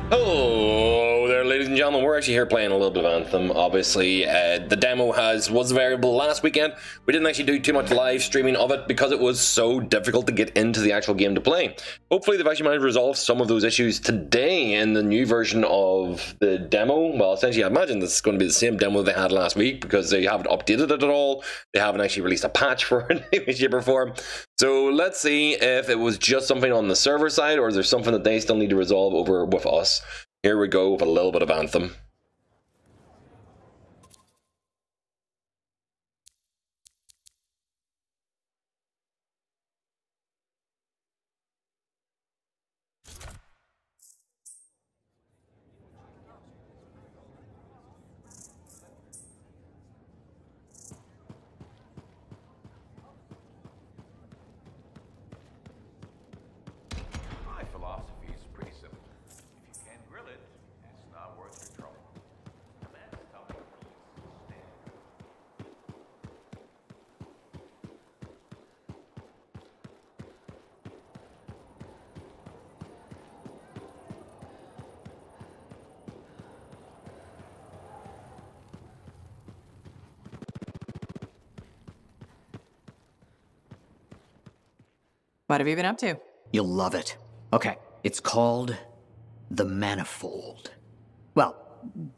Hello there, ladies and gentlemen. We're actually here playing a little bit of Anthem. Obviously, the demo was available last weekend. We didn't actually do too much live streaming of it because it was so difficult to get into the actual game to play. Hopefully, they've actually managed to resolve some of those issues today in the new version of the demo. Well, essentially, I imagine this is going to be the same demo they had last week because they haven't updated it at all. They haven't actually released a patch for it in any shape or form. So let's see if it was just something on the server side or is there something that they still need to resolve over with us. Here we go with a little bit of Anthem. My philosophy is pretty simple. If you can't grill it, it's not worth your trouble. That's tough. What have you been up to? You'll love it. Okay, it's called the Manifold. Well,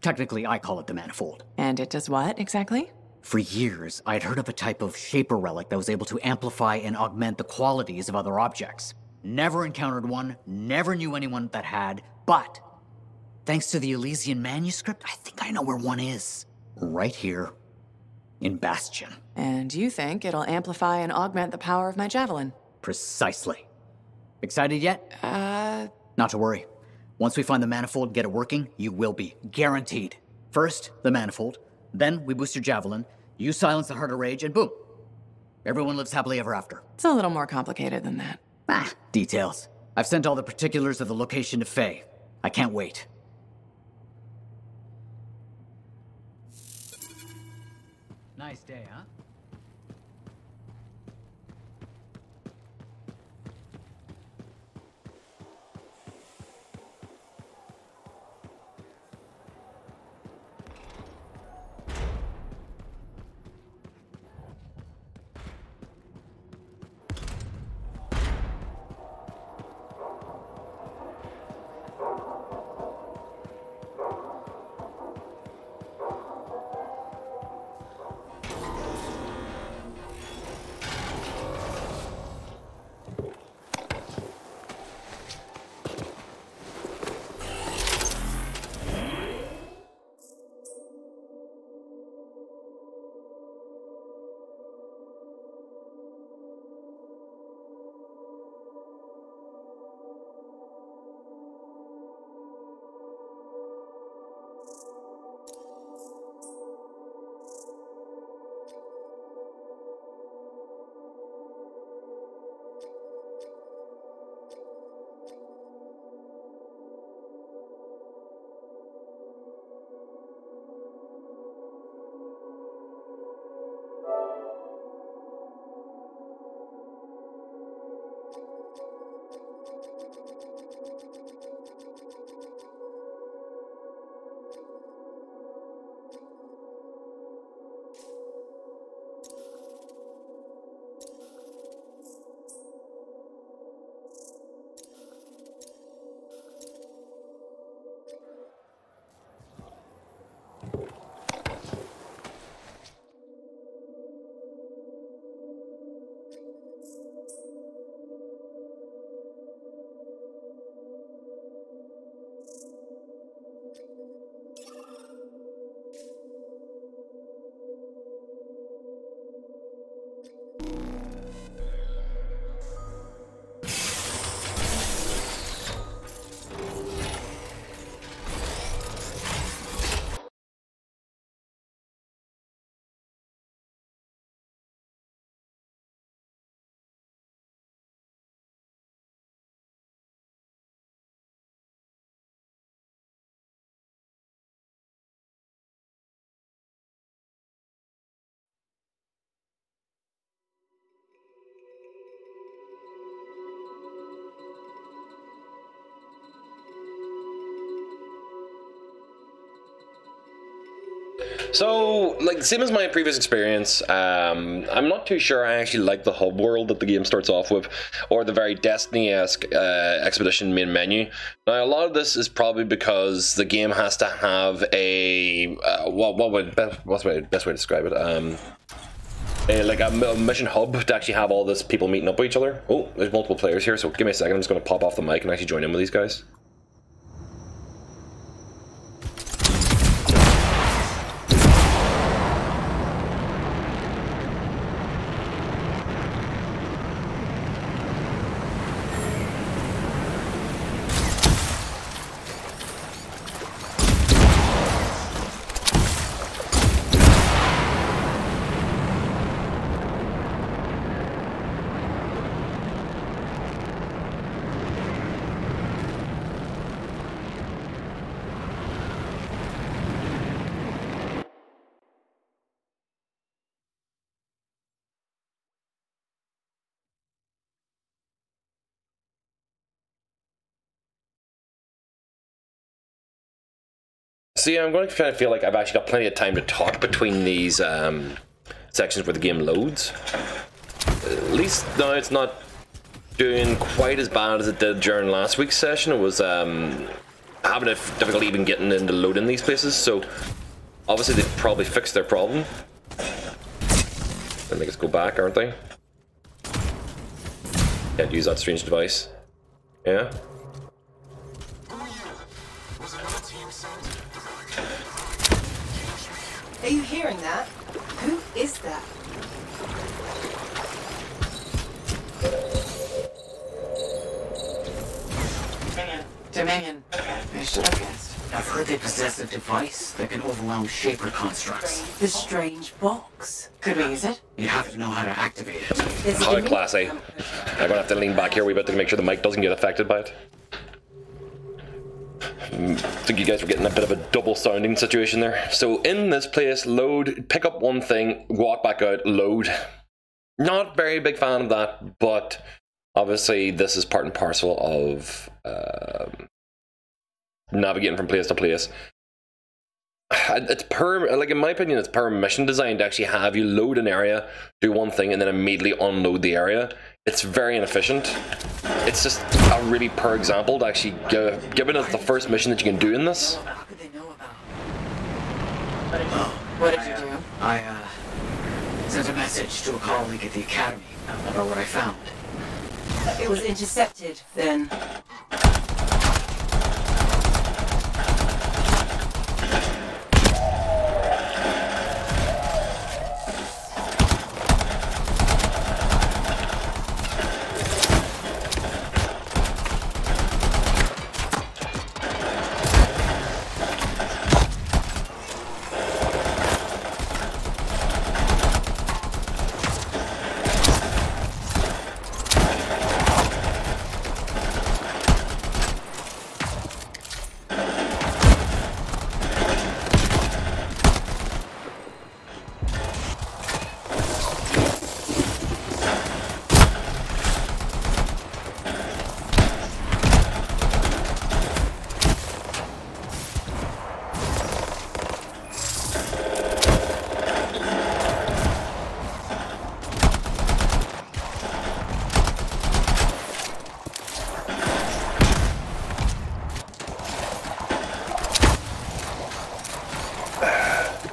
technically I call it the Manifold. And it does what, exactly? For years, I'd heard of a type of shaper relic that was able to amplify and augment the qualities of other objects. Never encountered one, never knew anyone that had, but thanks to the Elysian manuscript, I think I know where one is. Right here in Bastion. And you think it'll amplify and augment the power of my javelin? Precisely. Excited yet? Not to worry. Once we find the Manifold and get it working, you will be. Guaranteed. First, the Manifold. Then, we boost your javelin. You silence the Heart of Rage, and boom. Everyone lives happily ever after. It's a little more complicated than that. Details. I've sent all the particulars of the location to Faye. I can't wait. Nice day, huh? So, like, same as my previous experience, I'm not too sure I actually like the hub world that the game starts off with, or the very Destiny-esque expedition main menu. Now, a lot of this is probably because the game has to have a what's the best way to describe it? Like a mission hub to actually have all this people meeting up with each other. Oh, there's multiple players here, so give me a second. I'm just going to pop off the mic and actually join in with these guys. See, I'm going to try to feel like I've actually got plenty of time to talk between these sections where the game loads. At least now it's not doing quite as bad as it did during last week's session. It was having a difficulty even getting into loading these places, so obviously they've probably fixed their problem. They'll make us go back, aren't they? Can't use that strange device. Yeah? Are you hearing that? Who is that? Dominion. I should have guessed. I've heard they possess a device that can overwhelm Shaper constructs. The strange box. Could we use it? You have to know how to activate it. There's a How Dominion classy. I'm going to have to lean back here a wee bit to make sure the mic doesn't get affected by it. I think you guys were getting a bit of a double sounding situation there. So in this place, load, pick up one thing, walk back out, load. Not very big fan of that, but obviously this is part and parcel of navigating from place to place. It's like in my opinion, it's per mission design to actually have you load an area, do one thing, and then immediately unload the area. It's very inefficient. It's just a really poor example to actually given it the first mission that you can do in this. How could they know about? What did you do? I sent a message to a colleague at the academy about what I found. It was intercepted, then.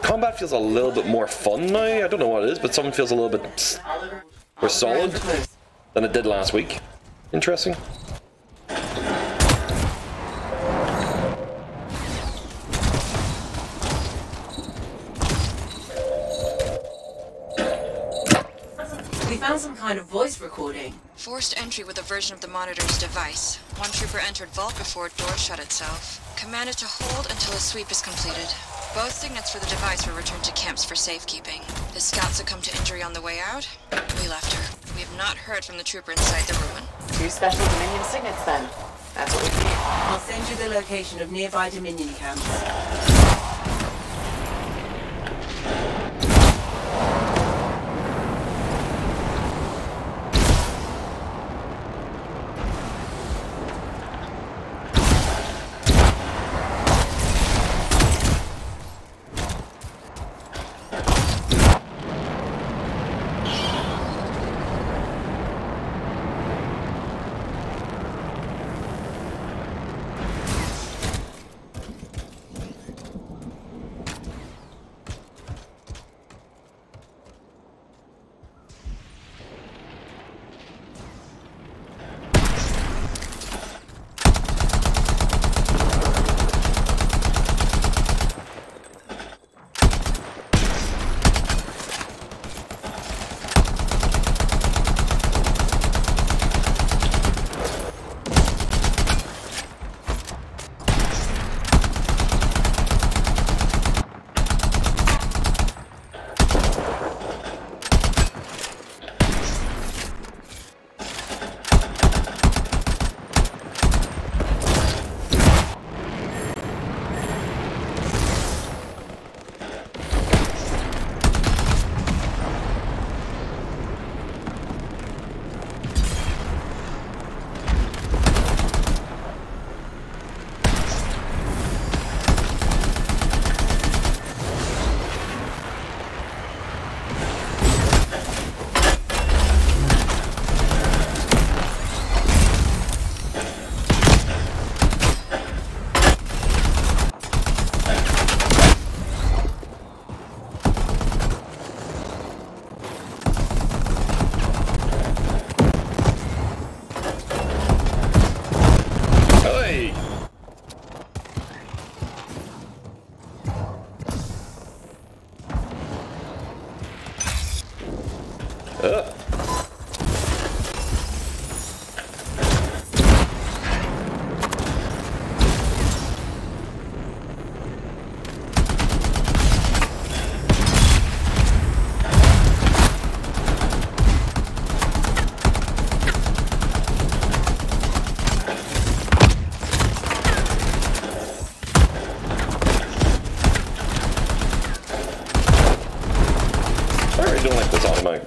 Combat feels a little bit more fun now. I don't know what it is, but something feels a little bit more solid than it did last week. Interesting. We found some kind of voice recording. Forced entry with a version of the monitor's device. One trooper entered vault before door shut itself. Commanded to hold until a sweep is completed. Both signets for the device were returned to camps for safekeeping. The scout succumbed to injury on the way out. We left her. We have not heard from the trooper inside the ruin. 2 special Dominion signets then. That's what we need. I'll send you the location of nearby Dominion camps.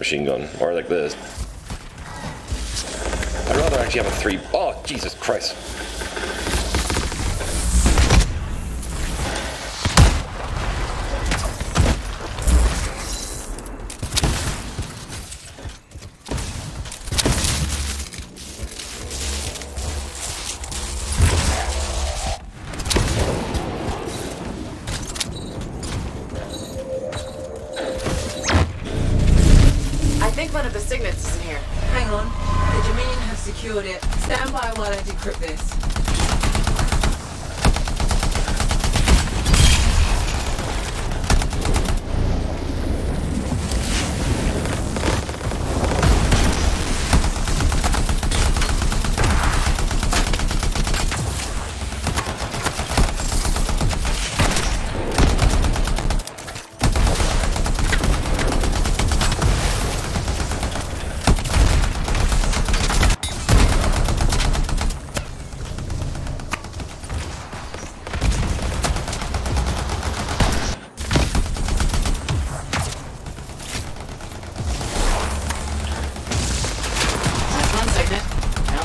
submachine gun, or like this. I'd rather actually have a 3. Oh, Jesus Christ. I think one of the signets is in here. Hang on. The Dominion have secured it. Stand by while I decrypt this.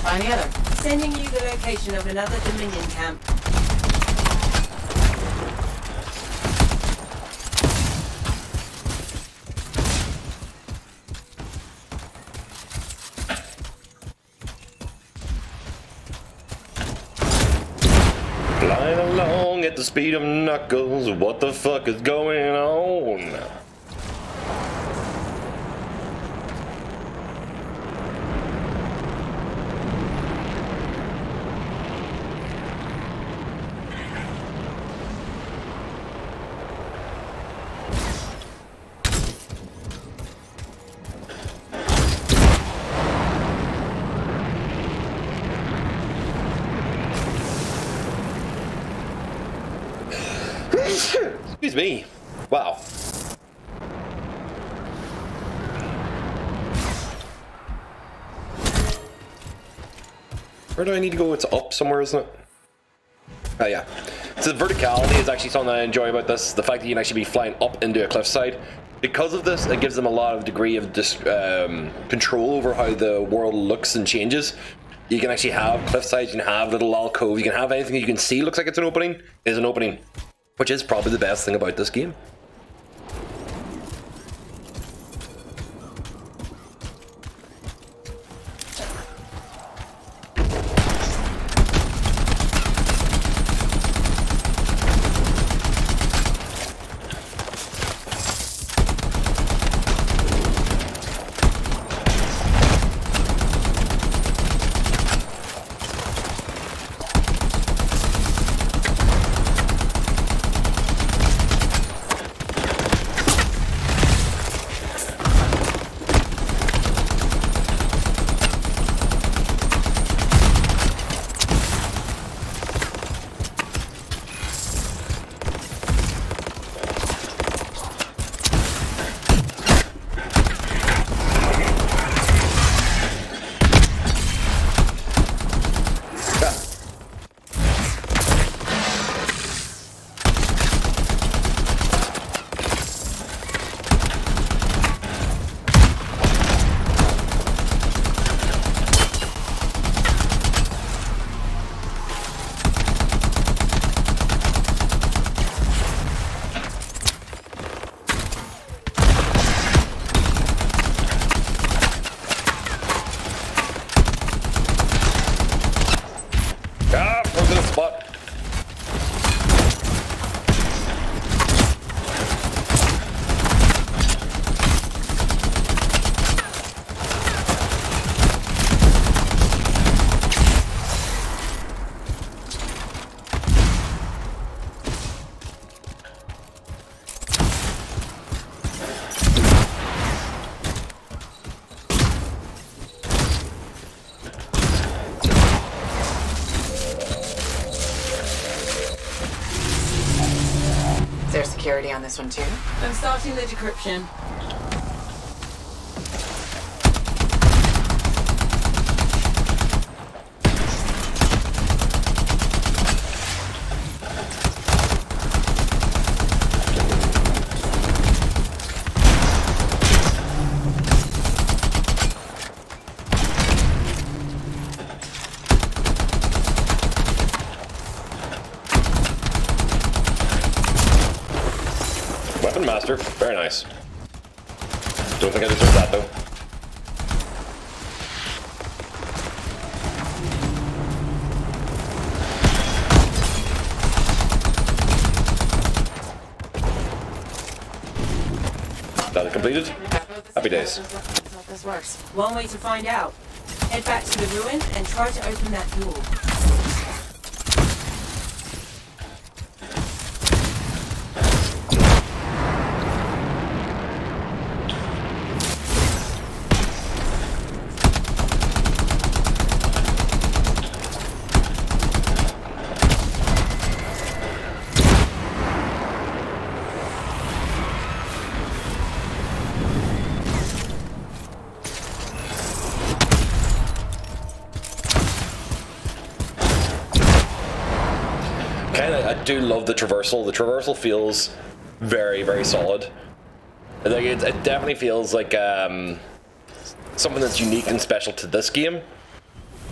Any other? Sending you the location of another Dominion camp. Flying along at the speed of Knuckles, what the fuck is going on? Excuse me. Wow. Where do I need to go? It's up somewhere, isn't it? Oh yeah. So the verticality is actually something I enjoy about this. The fact that you can actually be flying up into a cliffside. Because of this, it gives them a lot of degree of control over how the world looks and changes. You can actually have cliffsides, you can have little alcoves, you can have anything you can see looks like it's an opening, is an opening. Which is probably the best thing about this game. Security on this one too? I'm starting the decryption. faster. Very nice. Don't think I deserve that though. That is completed. Happy days. This works. One way to find out. Head back to the ruin and try to open that door. I do love the traversal. The traversal feels very, very solid. Like it definitely feels like something that's unique and special to this game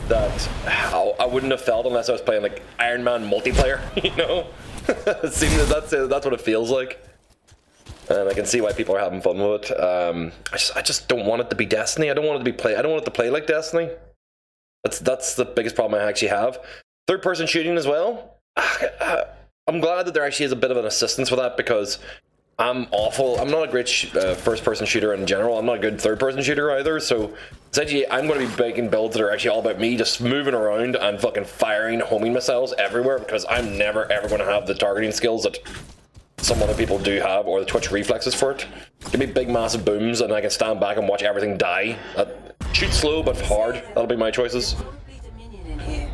that I wouldn't have felt unless I was playing like Iron Man multiplayer. You know, it seems that's what it feels like, and I can see why people are having fun with it. I just don't want it to be Destiny. I don't want it to be I don't want it to play like Destiny. That's the biggest problem I actually have. Third-person shooting as well. I'm glad that there actually is a bit of an assistance for that, because I'm awful. I'm not a great first-person shooter in general. I'm not a good third-person shooter either. So essentially, I'm going to be making builds that are actually all about me just moving around and fucking firing homing missiles everywhere, because I'm never ever going to have the targeting skills that some other people do have, or the twitch reflexes for it. Give me big massive booms and I can stand back and watch everything die. Shoot slow but hard. That'll be my choices. Probably Dominion in here.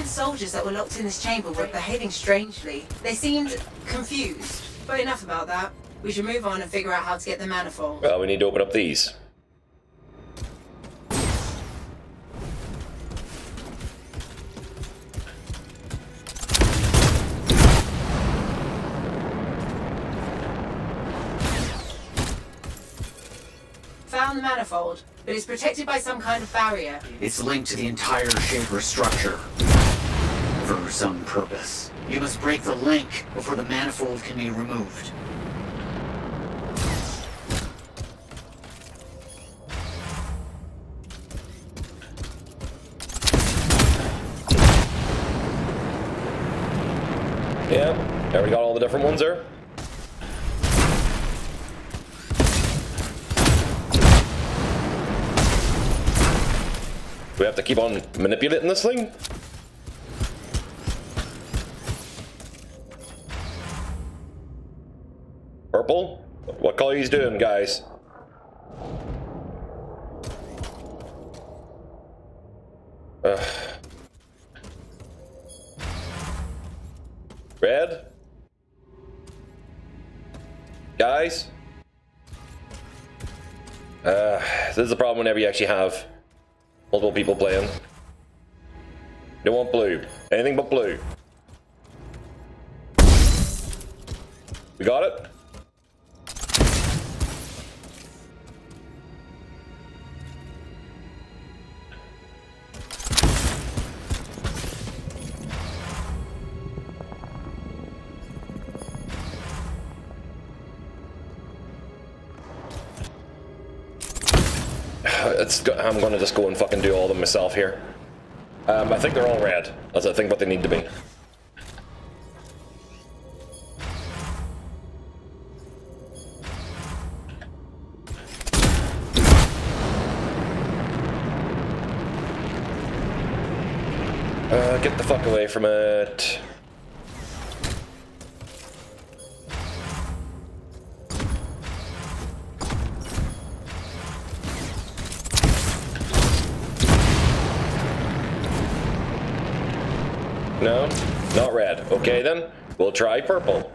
Soldiers that were locked in this chamber were behaving strangely. They seemed confused. But enough about that. We should move on and figure out how to get the manifold. Well, we need to open up these. Found the manifold, but it's protected by some kind of barrier. It's linked to the entire Shaper structure. For some purpose. You must break the link before the manifold can be removed. Yeah, there we got all the different ones there. Do we have to keep on manipulating this thing? Purple? What color he's doing, guys? Red? Guys? This is the problem whenever you actually have multiple people playing. You don't want blue. Anything but blue. We got it? I'm gonna just go and fucking do all of them myself here. I think they're all red. That's I think what they need to be. Get the fuck away from it. No, not red. Okay then, we'll try purple.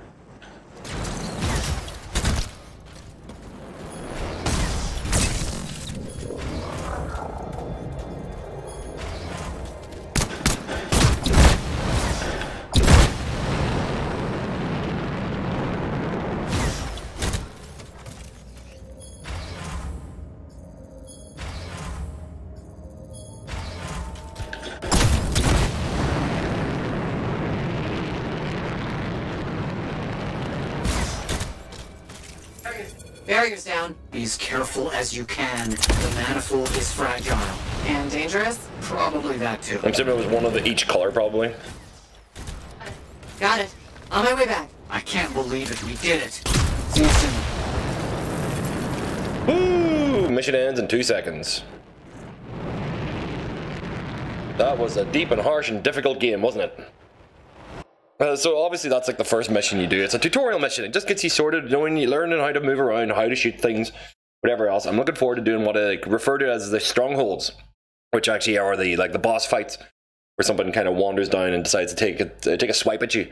Barrier's down. Be as careful as you can. The manifold is fragile. And dangerous? Probably that too. I'm assuming it was one of the each color, probably. Got it. On my way back. I can't believe it. We did it. See you soon. Woo! Mission ends in 2 seconds. That was a deep and harsh and difficult game, wasn't it? So obviously that's like the first mission you do. It's a tutorial mission. It just gets you sorted, learning how to move around, how to shoot things, whatever else. I'm looking forward to doing what I refer to as the strongholds, which actually are the boss fights, where somebody kind of wanders down and decides to take a swipe at you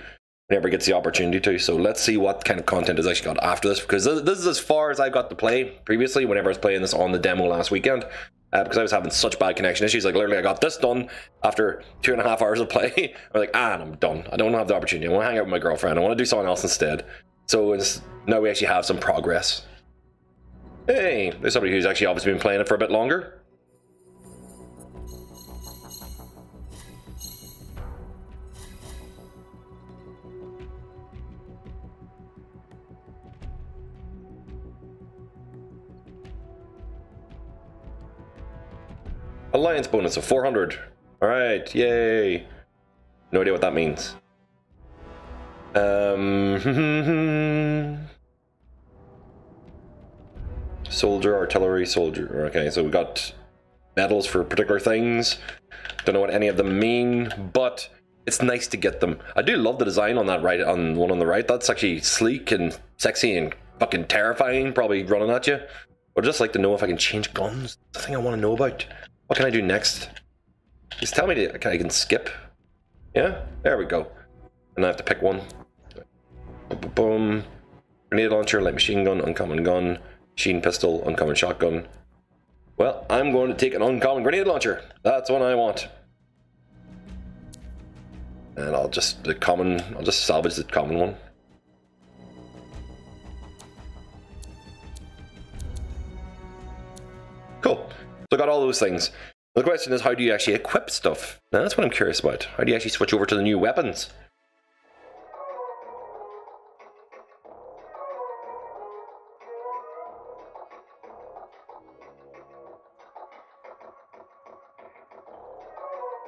whenever it gets the opportunity to. So let's see what kind of content is actually got after this, because this is as far as I got to play previously. Whenever I was playing this on the demo last weekend. Because I was having such bad connection issues. Like literally I got this done after 2.5 hours of play. I'm like, I'm done. I don't have the opportunity. I want to hang out with my girlfriend. I want to do something else instead. So now we actually have some progress. Hey, there's somebody who's actually obviously been playing it for a bit longer. Alliance bonus of 400. Alright, yay. No idea what that means. Soldier, artillery, soldier. Okay, so we got medals for particular things. Don't know what any of them mean, but it's nice to get them. I do love the design on that one on the right. That's actually sleek and sexy and fucking terrifying, probably running at you. But I'd just like to know if I can change guns. That's the thing I want to know about. What can I do next? Just tell me I can skip. Yeah, there we go. And I have to pick one. Boom. Grenade launcher, light machine gun, uncommon gun, machine pistol, uncommon shotgun. Well, I'm going to take an uncommon grenade launcher. That's what I want. And I'll just salvage the common one. Cool. So I got all those things. The question is, how do you actually equip stuff? Now that's what I'm curious about. How do you actually switch over to the new weapons?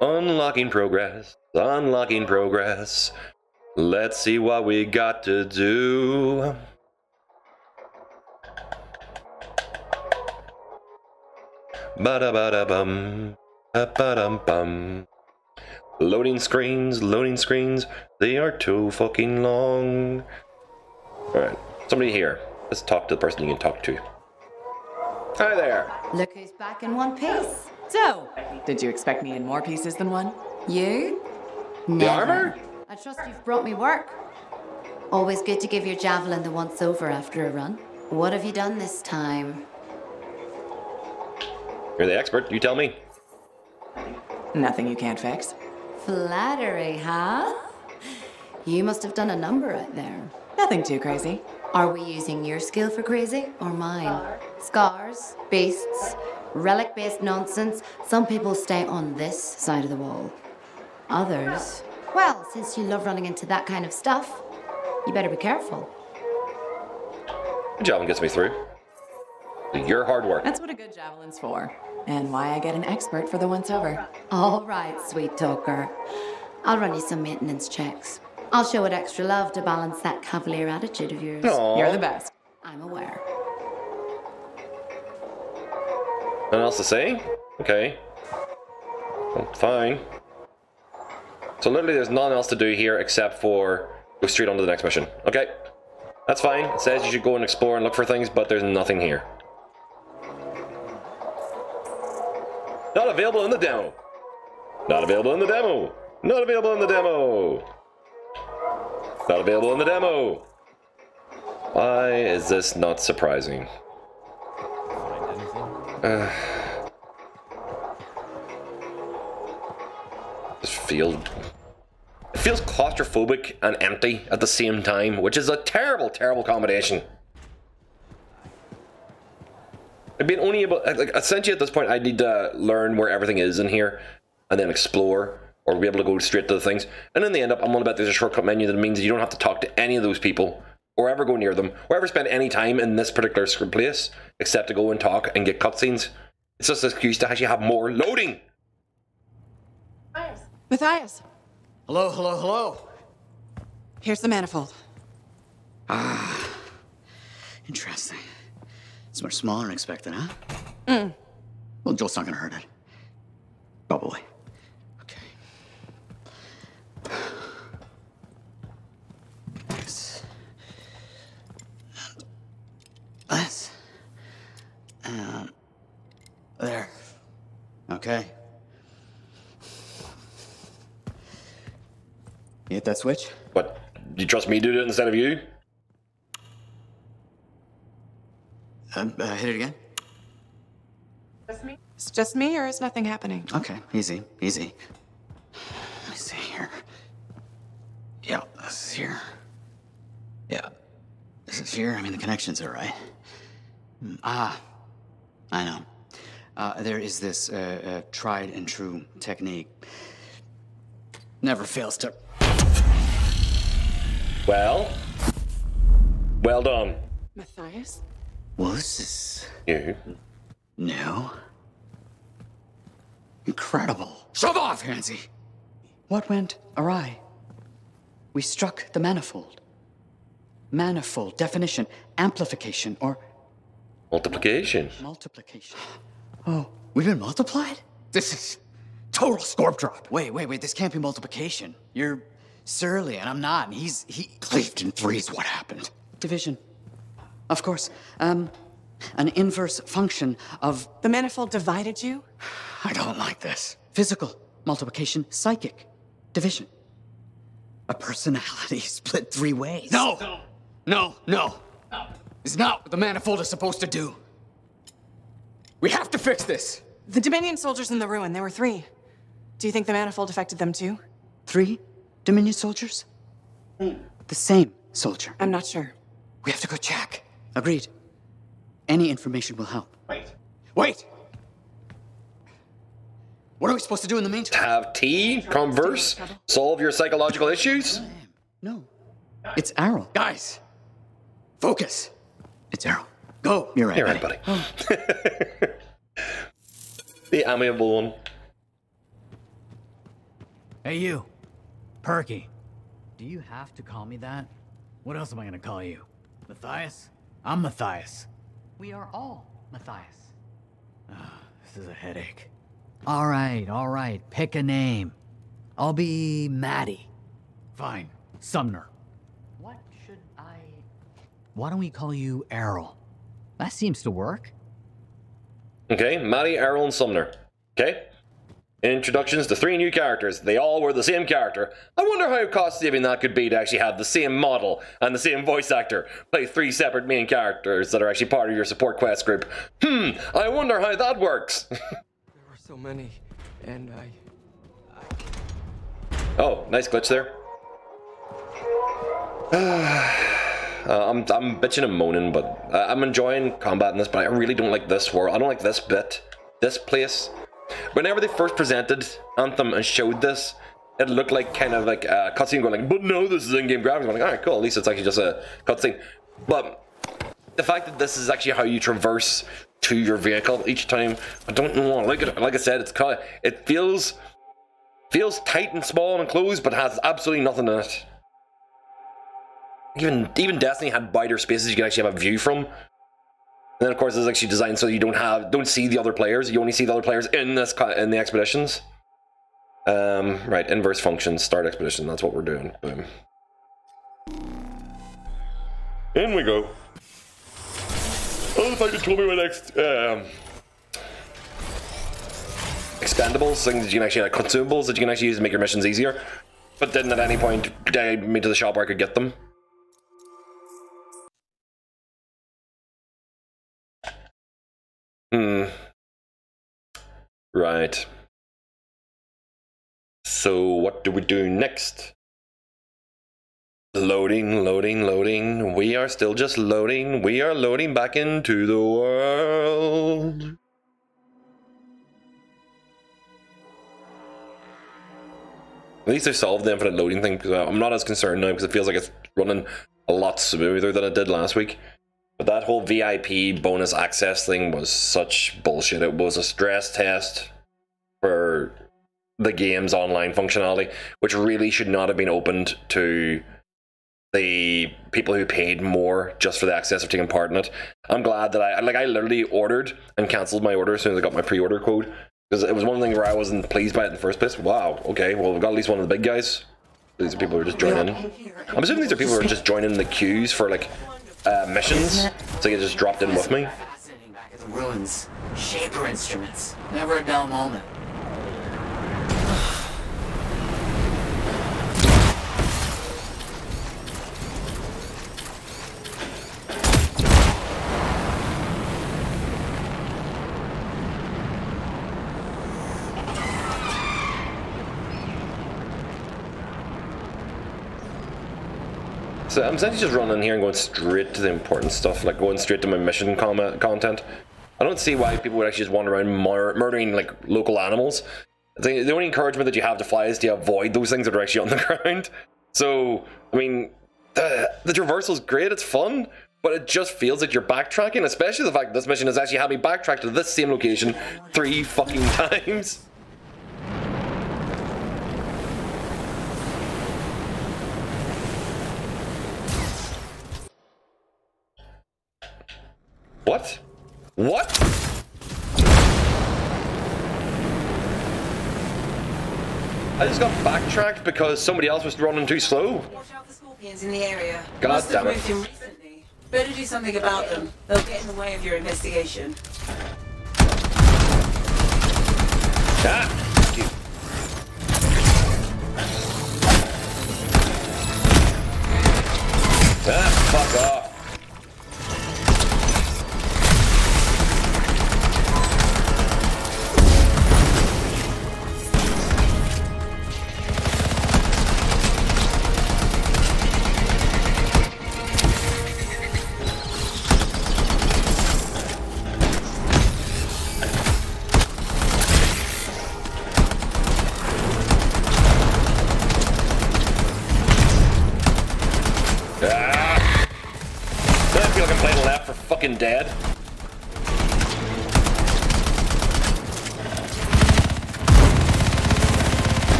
Unlocking progress. Unlocking progress. Let's see what we got to do. Ba-da-ba-da-bum, ba-ba-dum-bum. Loading screens, they are too fucking long. Alright, somebody here. Let's talk to the person you can talk to. Hi there. Look who's back in one piece. So, did you expect me in more pieces than one? You? The Never. armor? I trust you've brought me work. Always good to give your javelin the once over after a run. What have you done this time? You're the expert, you tell me. Nothing you can't fix. Flattery, huh? You must have done a number out there. Nothing too crazy. Are we using your skill for crazy or mine? Scars, beasts, relic-based nonsense. Some people stay on this side of the wall. Others, well, since you love running into that kind of stuff, you better be careful. Good job, gets me through. Your hard work. That's what a good javelin's for, and why I get an expert for the once-over. All right, sweet talker. I'll run you some maintenance checks. I'll show it extra love to balance that cavalier attitude of yours. Aww. You're the best. I'm aware. Nothing else to say? Okay. Well, fine. So literally there's nothing else to do here except for go straight on to the next mission. Okay. That's fine. It says you should go and explore and look for things, but there's nothing here. Not available in the demo. Not available in the demo. Not available in the demo. Not available in the demo. Why is this not surprising? It feels claustrophobic and empty at the same time, which is a terrible, terrible combination. I've been only able, like, essentially at this point, I need to learn where everything is in here, and then explore, or be able to go straight to the things. And in the end up, I'm gonna bet there's a shortcut menu that means you don't have to talk to any of those people, or ever go near them, or ever spend any time in this particular place, except to go and talk and get cutscenes. It's just an excuse to actually have more loading. Matthias, Hello, hello, hello. here's the manifold. Interesting. It's much smaller than expected, huh? Well, Joel's not gonna hurt it. Probably. Okay. This. And this. And there. Okay. You hit that switch? What? Do you trust me to do it instead of you? Hit it again? It's just me, or is nothing happening? Okay, easy, easy. Let me see here. Yeah, this is here. Yeah, this is here. I mean, the connections are right. I know. There is this tried and true technique. Never fails to... Well done. Matthias? Well, this is You. new. Incredible. Shove off, Hansy! What went awry? We struck the manifold. Manifold, definition, amplification, or Multiplication. multiplication. Oh, we've been multiplied? This is total scorp drop. Wait, this can't be multiplication. You're surly, and I'm not, and he cleaved in threes. What happened? Division. Of course. An inverse function of... The manifold divided you? I don't like this. Physical multiplication, psychic division. A personality split three ways. No! It's not what the manifold is supposed to do. We have to fix this. The Dominion soldiers in the ruin, there were 3. Do you think the manifold affected them too? 3 Dominion soldiers? The same soldier. I'm not sure. We have to go check. Agreed. Any information will help. Wait! What are we supposed to do in the meantime? Have tea, converse, solve your psychological issues? No. It's Arrow. Guys! Focus! It's Arrow. Go! You're right, You're right, buddy. The amiable one. Hey, you. Perky. Do you have to call me that? What else am I gonna call you? Matthias? I'm Matthias. We are all Matthias. This is a headache. All right. Pick a name. I'll be Maddie. Fine. Sumner. What should I... Why don't we call you Errol? That seems to work. Okay, Maddie, Errol, and Sumner. Okay. Introductions to 3 new characters. They all were the same character. I wonder how cost-saving that could be to actually have the same model and the same voice actor play 3 separate main characters that are actually part of your support quest group. I wonder how that works. There were so many, and Oh, nice glitch there. I'm bitching and moaning, but I'm enjoying combat in this, but I really don't like this world. I don't like this bit, this place. Whenever they first presented Anthem and showed this, it looked like kind of like a cutscene going like, but no, this is in-game graphics. I'm like, alright, cool, at least it's actually just a cutscene. But the fact that this is actually how you traverse to your vehicle each time. I don't know. Like I said, it's kind of, it feels tight and small and enclosed, but has absolutely nothing in it. Even Destiny had wider spaces you can actually have a view from. And then of course it's actually designed so you don't see the other players. You only see the other players in the expeditions. Right, inverse functions, start expedition. That's what we're doing. Boom. In we go. Oh, if I could tell me my next expendables, things that you can actually, like consumables that you can actually use to make your missions easier, but didn't at any point guide me to the shop where I could get them. Right. So what do we do next? Loading, loading, loading. We are still just loading. We are loading back into the world. At least they solved the infinite loading thing, because I'm not as concerned now because it feels like it's running a lot smoother than it did last week. But that whole VIP bonus access thing was such bullshit. It was a stress test for the game's online functionality, which really should not have been opened to the people who paid more just for the access of taking part in it. I'm glad that I literally ordered and cancelled my order as soon as I got my pre-order code, because it was one thing where I wasn't pleased by it in the first place. Wow, okay, well we've got at least one of the big guys. These are people who are just joining in. I'm assuming these are people who are just joining the queues for like missions, so they just dropped in with me. Fascinating back at the ruins. Shaper instruments. Never a dull moment. So I'm essentially just running here and going straight to the important stuff, like going straight to my mission content. I don't see why people would actually just wander around murdering like local animals. The only encouragement that you have to fly is to avoid those things that are actually on the ground. So, I mean, the traversal is great, it's fun, but it just feels like you're backtracking, especially the fact that this mission has actually had me backtrack to this same location 3 fucking times. What? What? I just got backtracked because somebody else was running too slow. Watch out for scorpions in the area. God damn it. Must have moved in recently. Better do something about them. They'll get in the way of your investigation. Ah! Thank you. Ah, fuck off. Dead.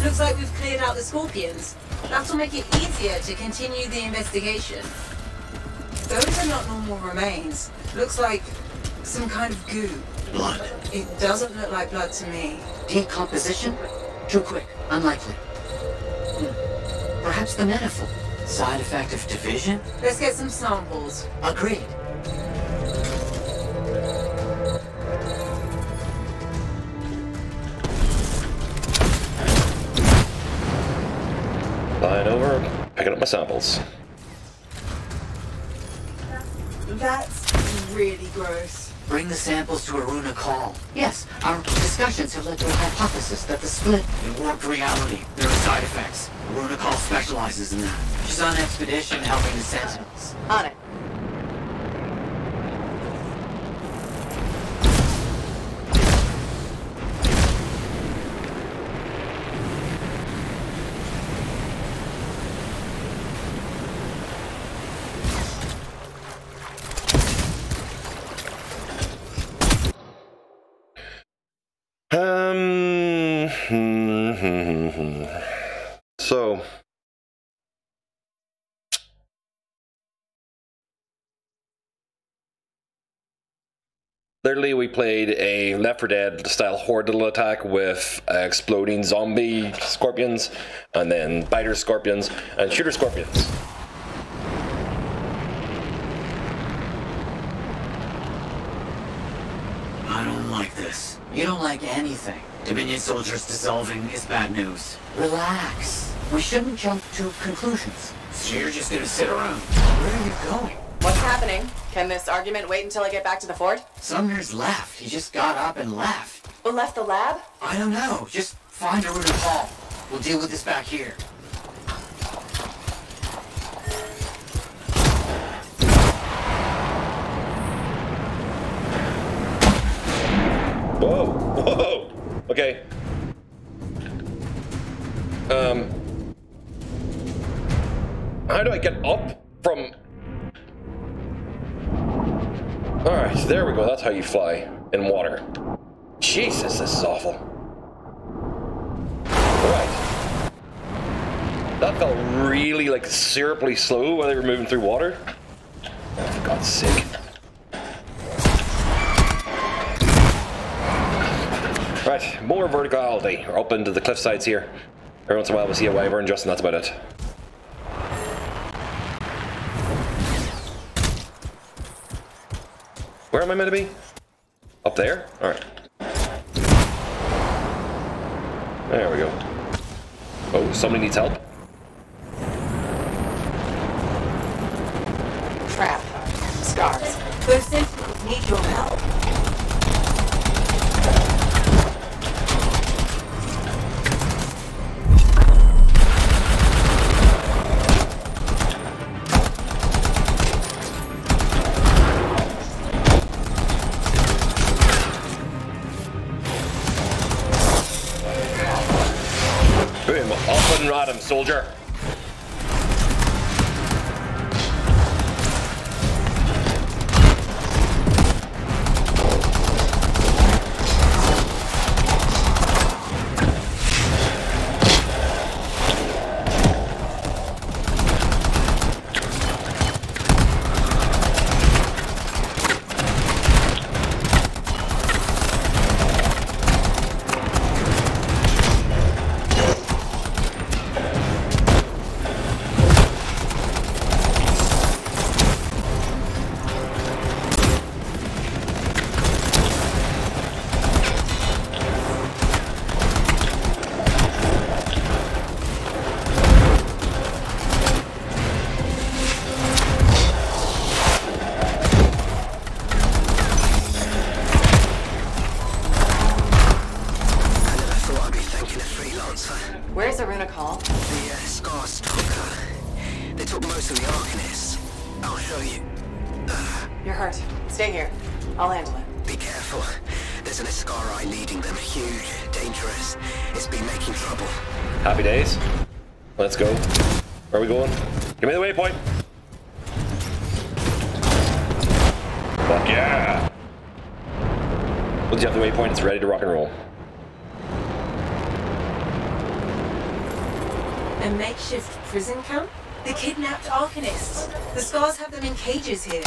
Looks like we've cleared out the scorpions. That'll make it easier to continue the investigation. Those are not normal remains. Looks like some kind of goo. Blood. It doesn't look like blood to me. Decomposition? Too quick. Unlikely. Perhaps the manifold. Side effect of division? Let's get some samples. Agreed. Flying over, picking up my samples. That's really gross. Bring the samples to Aruna Call. Yes, our discussions have led to a hypothesis that the split in warped reality. There are side effects. Aruna Call specializes in that. She's on expedition helping the Sentinels. On it. So literally we played a Left 4 Dead style horde little attack with exploding zombie scorpions and then biter scorpions and shooter scorpions. I don't like this. You don't like anything. Dominion soldiers dissolving is bad news. Relax. We shouldn't jump to conclusions. So you're just gonna sit around. Where are you going? What's happening? Can this argument wait until I get back to the fort? Sumner's left. He just got up and left. Well, left the lab? I don't know. Just find Aruna Hall. We'll deal with this back here. Whoa, whoa, okay. How do I get up from... Alright, there we go, that's how you fly in water. Jesus, this is awful. Alright. That felt really, like, syruply slow while they were moving through water. Oh, for God's sake. Right, more verticality. We're up into the cliff sides here. Every once in a while we see a wyvern just, and that's about it. Where am I meant to be? Up there? Alright. There we go. Oh, somebody needs help. Trap. Scars. Those Sentinels need your help. Boom, up and at him, soldier. Where's Aruna Call? The Scars took they took most of the Arcanists. I'll show you. You're hurt. Stay here. I'll handle it. Be careful. There's an Ascari leading them. Huge, dangerous. It's been making trouble. Happy days. Let's go. Where are we going? Give me the waypoint. Fuck yeah! Once you have the waypoint, it's ready to rock and roll. A makeshift prison camp? The kidnapped Arcanists. The Scars have them in cages here.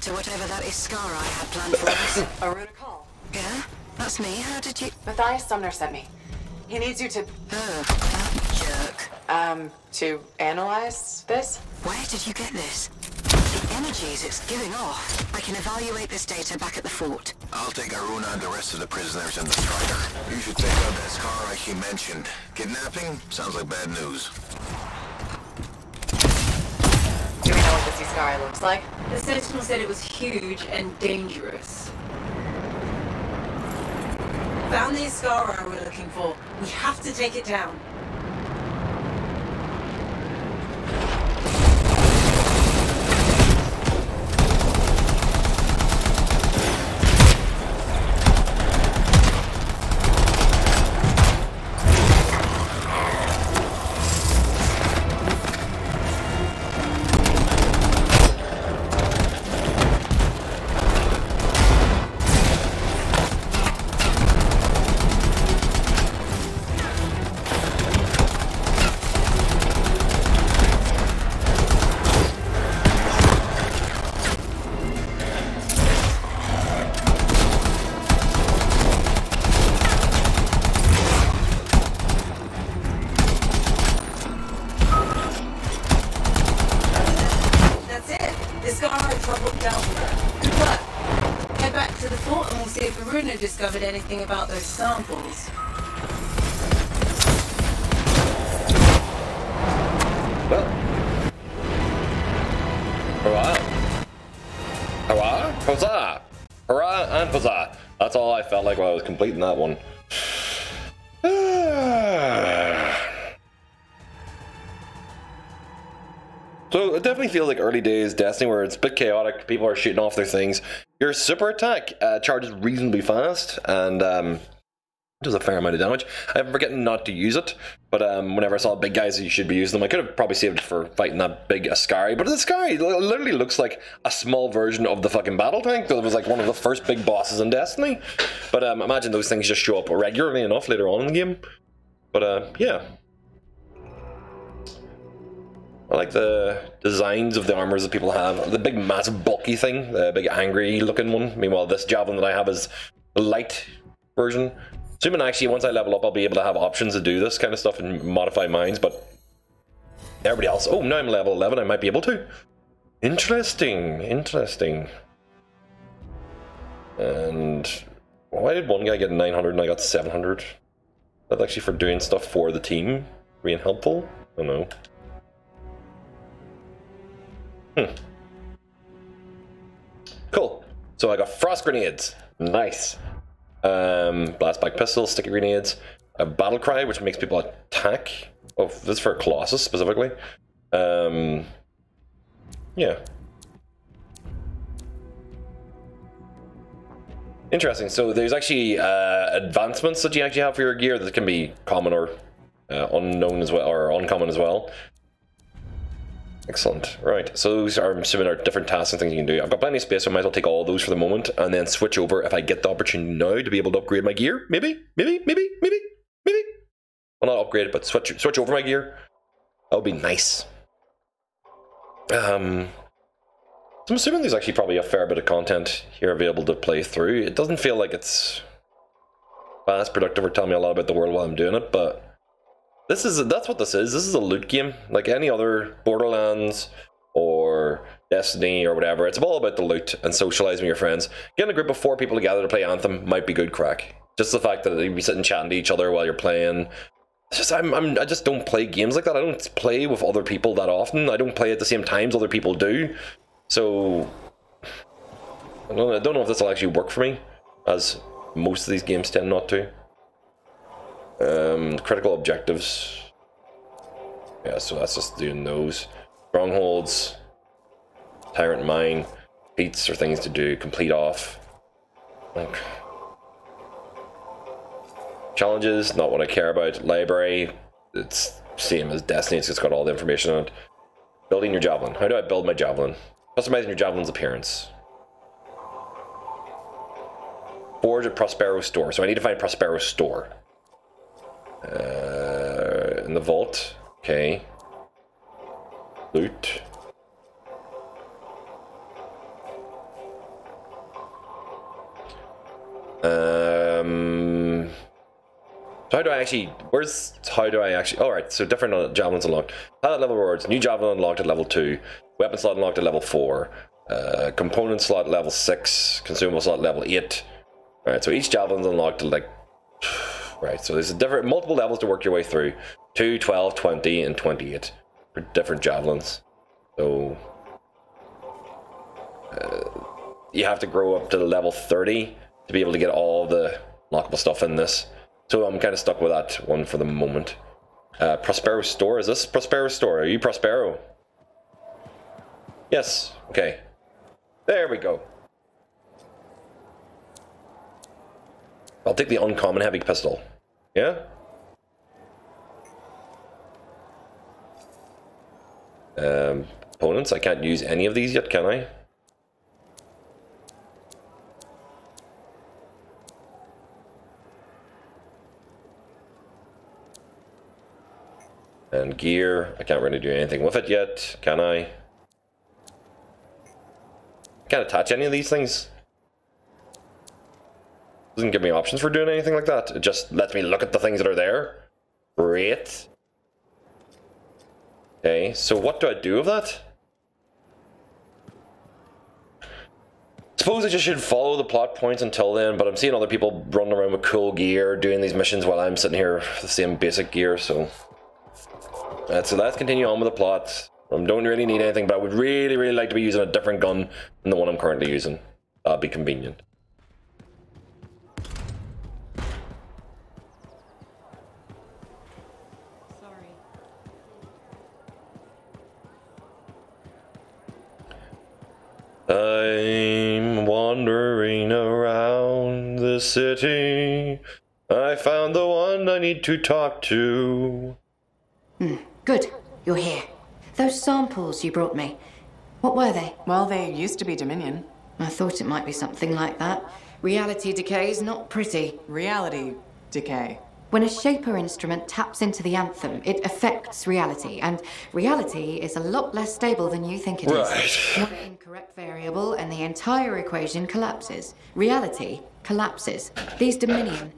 To whatever that is Scar I had planned for us. Aruna call. Yeah? That's me. How did you... Matthias Sumner sent me. He needs you to... Oh, that jerk. To analyze this? Where did you get this? The energies it's giving off. I can evaluate this data back at the fort. I'll take Aruna and the rest of the prisoners in the Strider. You should take out that Scar he mentioned. Kidnapping? Sounds like bad news. Do we know what the Sky looks like? The Sentinel said it was huge and dangerous. Found the Ascara we're looking for. We have to take it down. Discovered anything about those samples? Well, hurrah! Hurrah! Huzzah! Hurrah and huzzah! That's all I felt like while I was completing that one. So it definitely feels like early days Destiny where it's a bit chaotic, people are shooting off their things. Your super attack charges reasonably fast and does a fair amount of damage. I'm forgetting not to use it, but whenever I saw big guys you should be using them, I could have probably saved it for fighting that big Ascari, but the Ascari literally looks like a small version of the fucking battle tank that was like one of the first big bosses in Destiny. But imagine those things just show up regularly enough later on in the game. But yeah. I like the designs of the armors that people have. The big massive bulky thing, the big angry looking one. Meanwhile this javelin that I have is the light version. Assuming actually once I level up I'll be able to have options to do this kind of stuff and modify mines, but everybody else, oh now I'm level 11 I might be able to. Interesting, interesting. And why did one guy get 900 and I got 700? That's actually for doing stuff for the team, being helpful? I don't know. Cool. So I got frost grenades. Nice. Blastback pistols, sticky grenades, a battle cry which makes people attack. Oh, this is for Colossus specifically. Yeah. Interesting. So there's actually advancements that you actually have for your gear that can be common or unknown as well, or uncommon as well. Excellent. Right, so those are, I'm assuming, are different tasks and things you can do. I've got plenty of space, so I might as well take all those for the moment and then switch over if I get the opportunity now to be able to upgrade my gear. Maybe. Well, not upgrade it, but switch over my gear. That would be nice. So I'm assuming there's actually probably a fair bit of content here available to play through. It doesn't feel like it's fast, productive, or tell me a lot about the world while I'm doing it, but that's what this is. This is a loot game, like any other Borderlands or Destiny or whatever. It's all about the loot and socializing with your friends. Getting a group of 4 people together to play Anthem might be good crack. Just the fact that you'd be sitting chatting to each other while you're playing. It's just I just don't play games like that. I don't play with other people that often. I don't play at the same times other people do. So I don't know if this will actually work for me, as most of these games tend not to. Critical objectives. Yeah, so that's just doing those. Strongholds. Tyrant Mine. Feats are things to do. Complete off. Okay. Challenges, not what I care about. Library, it's same as Destiny, it's just got all the information on it. Building your javelin. How do I build my javelin? Customizing your javelin's appearance. Forge at Prospero store. So I need to find Prospero store. In the vault. Okay. Loot. So how do I actually, alright, so different javelins unlocked. Pilot level rewards, new javelin unlocked at level 2, weapon slot unlocked at level 4, component slot level 6, consumable slot level 8. Alright, so each javelin's unlocked to like, right, so there's multiple levels to work your way through. 2, 12, 20, and 28 for different javelins. So, you have to grow up to level 30 to be able to get all the lockable stuff in this. So I'm kind of stuck with that one for the moment. Prospero store, is this Prospero store? Are you Prospero? Yes, okay. There we go. I'll take the uncommon heavy pistol. Yeah? Opponents, I can't use any of these yet, can I? And gear, I can't really do anything with it yet, can I? Can't attach any of these things. Doesn't give me options for doing anything like that. It just lets me look at the things that are there. Great. Okay, so what do I do with that? Suppose I just should follow the plot points until then, but I'm seeing other people running around with cool gear, doing these missions while I'm sitting here with the same basic gear, so... so let's continue on with the plot. I don't really need anything, but I would really like to be using a different gun than the one I'm currently using. That'd be convenient. I'm wandering around the city. I found the one I need to talk to. Good. You're here. Those samples you brought me, what were they? Well, they used to be Dominion. I thought it might be something like that. Reality decay is not pretty. Reality decay. When a Shaper instrument taps into the Anthem, it affects reality, and reality is a lot less stable than you think it is. One incorrect variable and the entire equation collapses. Reality collapses. These Dominion,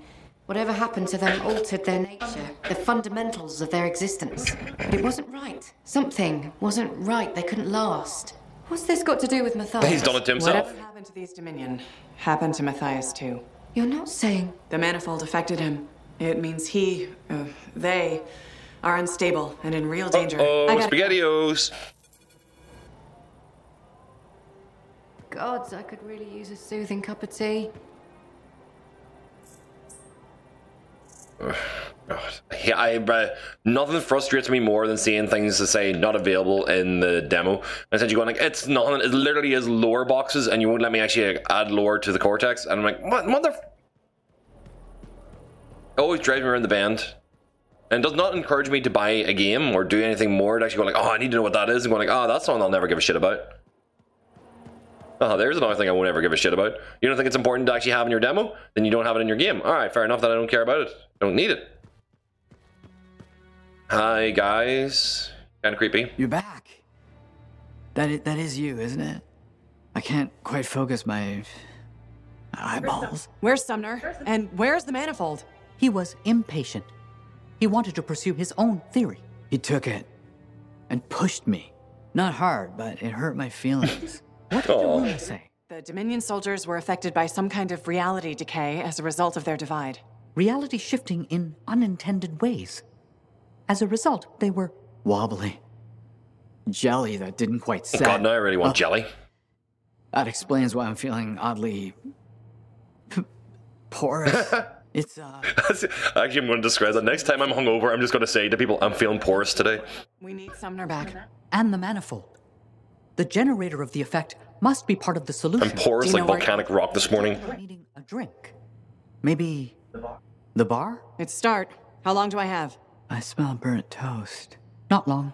whatever happened to them altered their nature, the fundamentals of their existence. It wasn't right. Something wasn't right. They couldn't last. What's this got to do with Matthias? He's done it to himself. Whatever happened to these Dominion happened to Matthias too. You're not saying... The manifold affected him. It means they are unstable and in real danger. Oh, SpaghettiOs! Gods, I could really use a soothing cup of tea. God. Nothing frustrates me more than seeing things that say not available in the demo. And essentially going like, it's nothing, it literally is lore boxes and you won't let me actually add lore to the Cortex. And I'm like, what mother... Always drives me around the bend. And it does not encourage me to buy a game or do anything more to actually go like, oh, I need to know what that is, and go like, oh, that's something I'll never give a shit about. Oh, there's another thing I won't ever give a shit about. You don't think it's important to actually have in your demo? Then you don't have it in your game. Alright, fair enough that I don't care about it. I don't need it. Hi, guys. Kinda creepy. You're back. That is you, isn't it? I can't quite focus my eyeballs. Where's Sumner? And where's the manifold? He was impatient. He wanted to pursue his own theory. He took it and pushed me. Not hard, but it hurt my feelings. What did the rumor say? The Dominion soldiers were affected by some kind of reality decay as a result of their divide. Reality shifting in unintended ways. As a result, they were wobbly. Jelly that didn't quite set. God, now I really want jelly. That explains why I'm feeling oddly porous. It's Actually, I'm going to describe that. Next time I'm hungover, I'm just going to say to people, I'm feeling porous today. We need Sumner back. And the manifold. The generator of the effect must be part of the solution. I'm porous like volcanic rock this morning. Needing a drink. Maybe the bar? It's start. How long do I have? I smell burnt toast. Not long.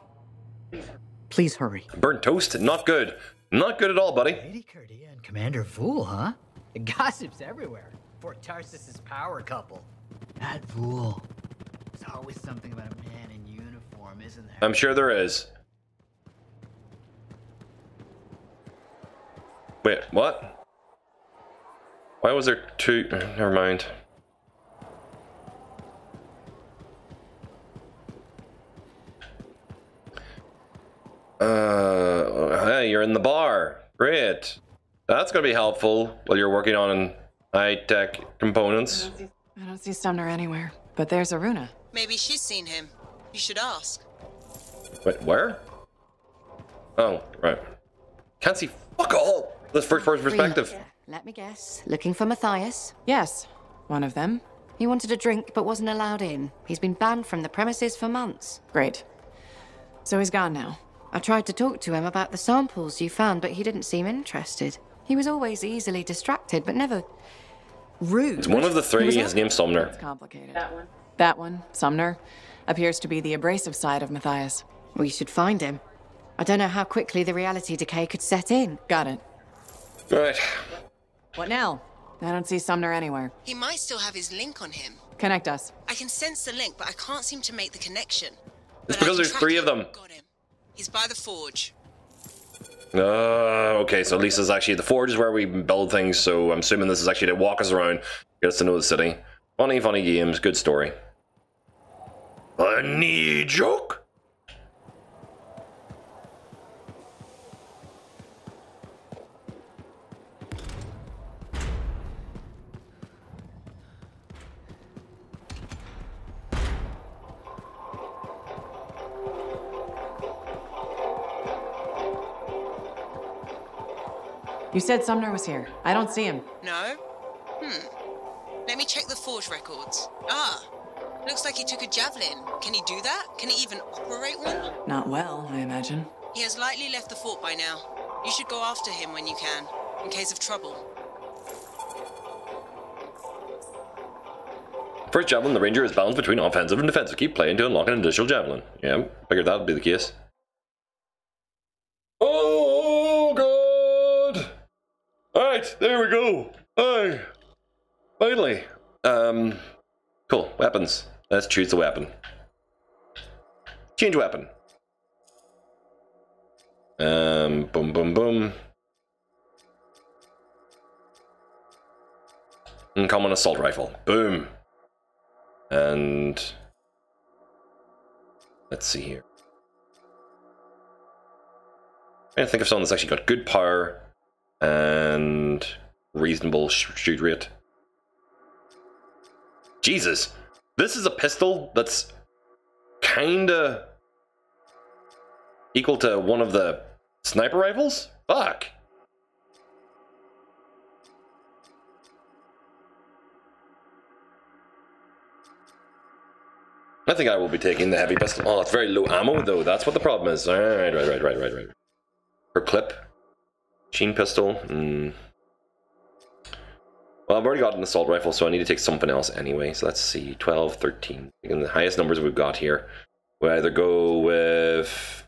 Please hurry. Burnt toast? Not good. Not good at all, buddy. Lady Curdia and Commander Vool, huh? The gossip's everywhere. Fort Tarsus's power couple. That Vool. There's always something about a man in uniform, isn't there? I'm sure there is. Wait, what? Why was there two? Never mind. Hey, you're in the bar. Great. That's gonna be helpful while you're working on high-tech components. I don't see Sumner anywhere, but there's Aruna. Maybe she's seen him. You should ask. Wait, where? Oh, right. Can't see fuck all. This first-person perspective. Let me guess. Looking for Matthias? Yes, one of them. He wanted a drink but wasn't allowed in. He's been banned from the premises for months. Great. So he's gone now. I tried to talk to him about the samples you found, but he didn't seem interested. He was always easily distracted, but never rude. It's one of the three. His name's Sumner. It's complicated. That one, Sumner, appears to be the abrasive side of Matthias. We should find him. I don't know how quickly the reality decay could set in. Got it. Right. What now? I don't see Sumner anywhere. He might still have his link on him. Connect us. I can sense the link, but I can't seem to make the connection. It's because there's three of them. Got him. He's by the forge. Okay, so at least it's actually the forge is where we build things, so I'm assuming this is actually to walk us around, get us to know the city. Funny games, good story. A knee joke? You said Sumner was here. I don't see him. No? Let me check the forge records. Ah, looks like he took a javelin. Can he do that? Can he even operate one? Not well, I imagine. He has likely left the fort by now. You should go after him when you can, in case of trouble. First javelin, the ranger is balanced between offensive and defensive. Keep playing to unlock an additional javelin. Yeah, figured that would be the case. Oh, God! Alright, there we go. Aye. Finally. Cool. Weapons. Let's choose the weapon. Change weapon. Boom, boom, boom. Uncommon assault rifle. Boom. And let's see here. I think of something that's actually got good power and reasonable shoot rate. Jesus, this is a pistol that's kinda equal to one of the sniper rifles? Fuck. I think I will be taking the heavy pistol. Oh, it's very low ammo though. That's what the problem is. Right. Per clip. Machine pistol. Well, Well, I've already got an assault rifle, so I need to take something else anyway. So let's see, 12, 13. Again, the highest numbers we've got here. We either go with...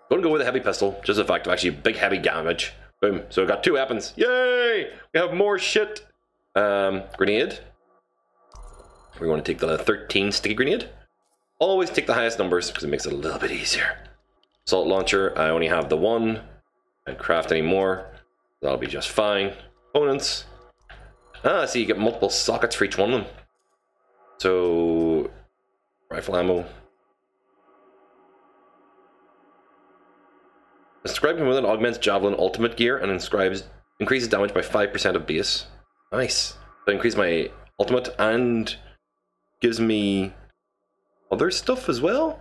I'm going to go with a heavy pistol, just the fact of actually big heavy damage. Boom. So we've got 2 weapons. Yay! We have more shit. Grenade. We're going to take the 13 sticky grenade. Always take the highest numbers because it makes it a little bit easier. Assault launcher. I only have the 1. Can't craft any more. That'll be just fine. Components. Ah, see, you get multiple sockets for each one of them. So, rifle ammo. Inscribed with it augments javelin ultimate gear and increases damage by 5% of base. Nice. So increase my ultimate and gives me other stuff as well.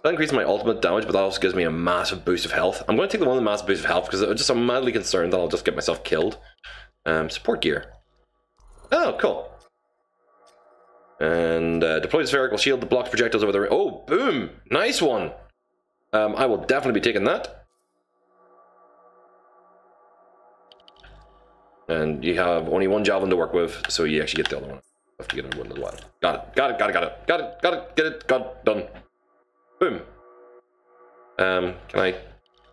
That increases my ultimate damage, but that also gives me a massive boost of health. I'm going to take the one with the massive boost of health because I'm madly concerned that I'll just get myself killed. Support gear. Oh, cool. And deploy the spherical shield that blocks projectiles over the... Oh, boom! Nice one! I will definitely be taking that. And you have only 1 javelin to work with, so you actually get the other one. I have to get another one as well. Got it, got it, got it, got it, got it, got it, get it, got it, done. Boom. Can I...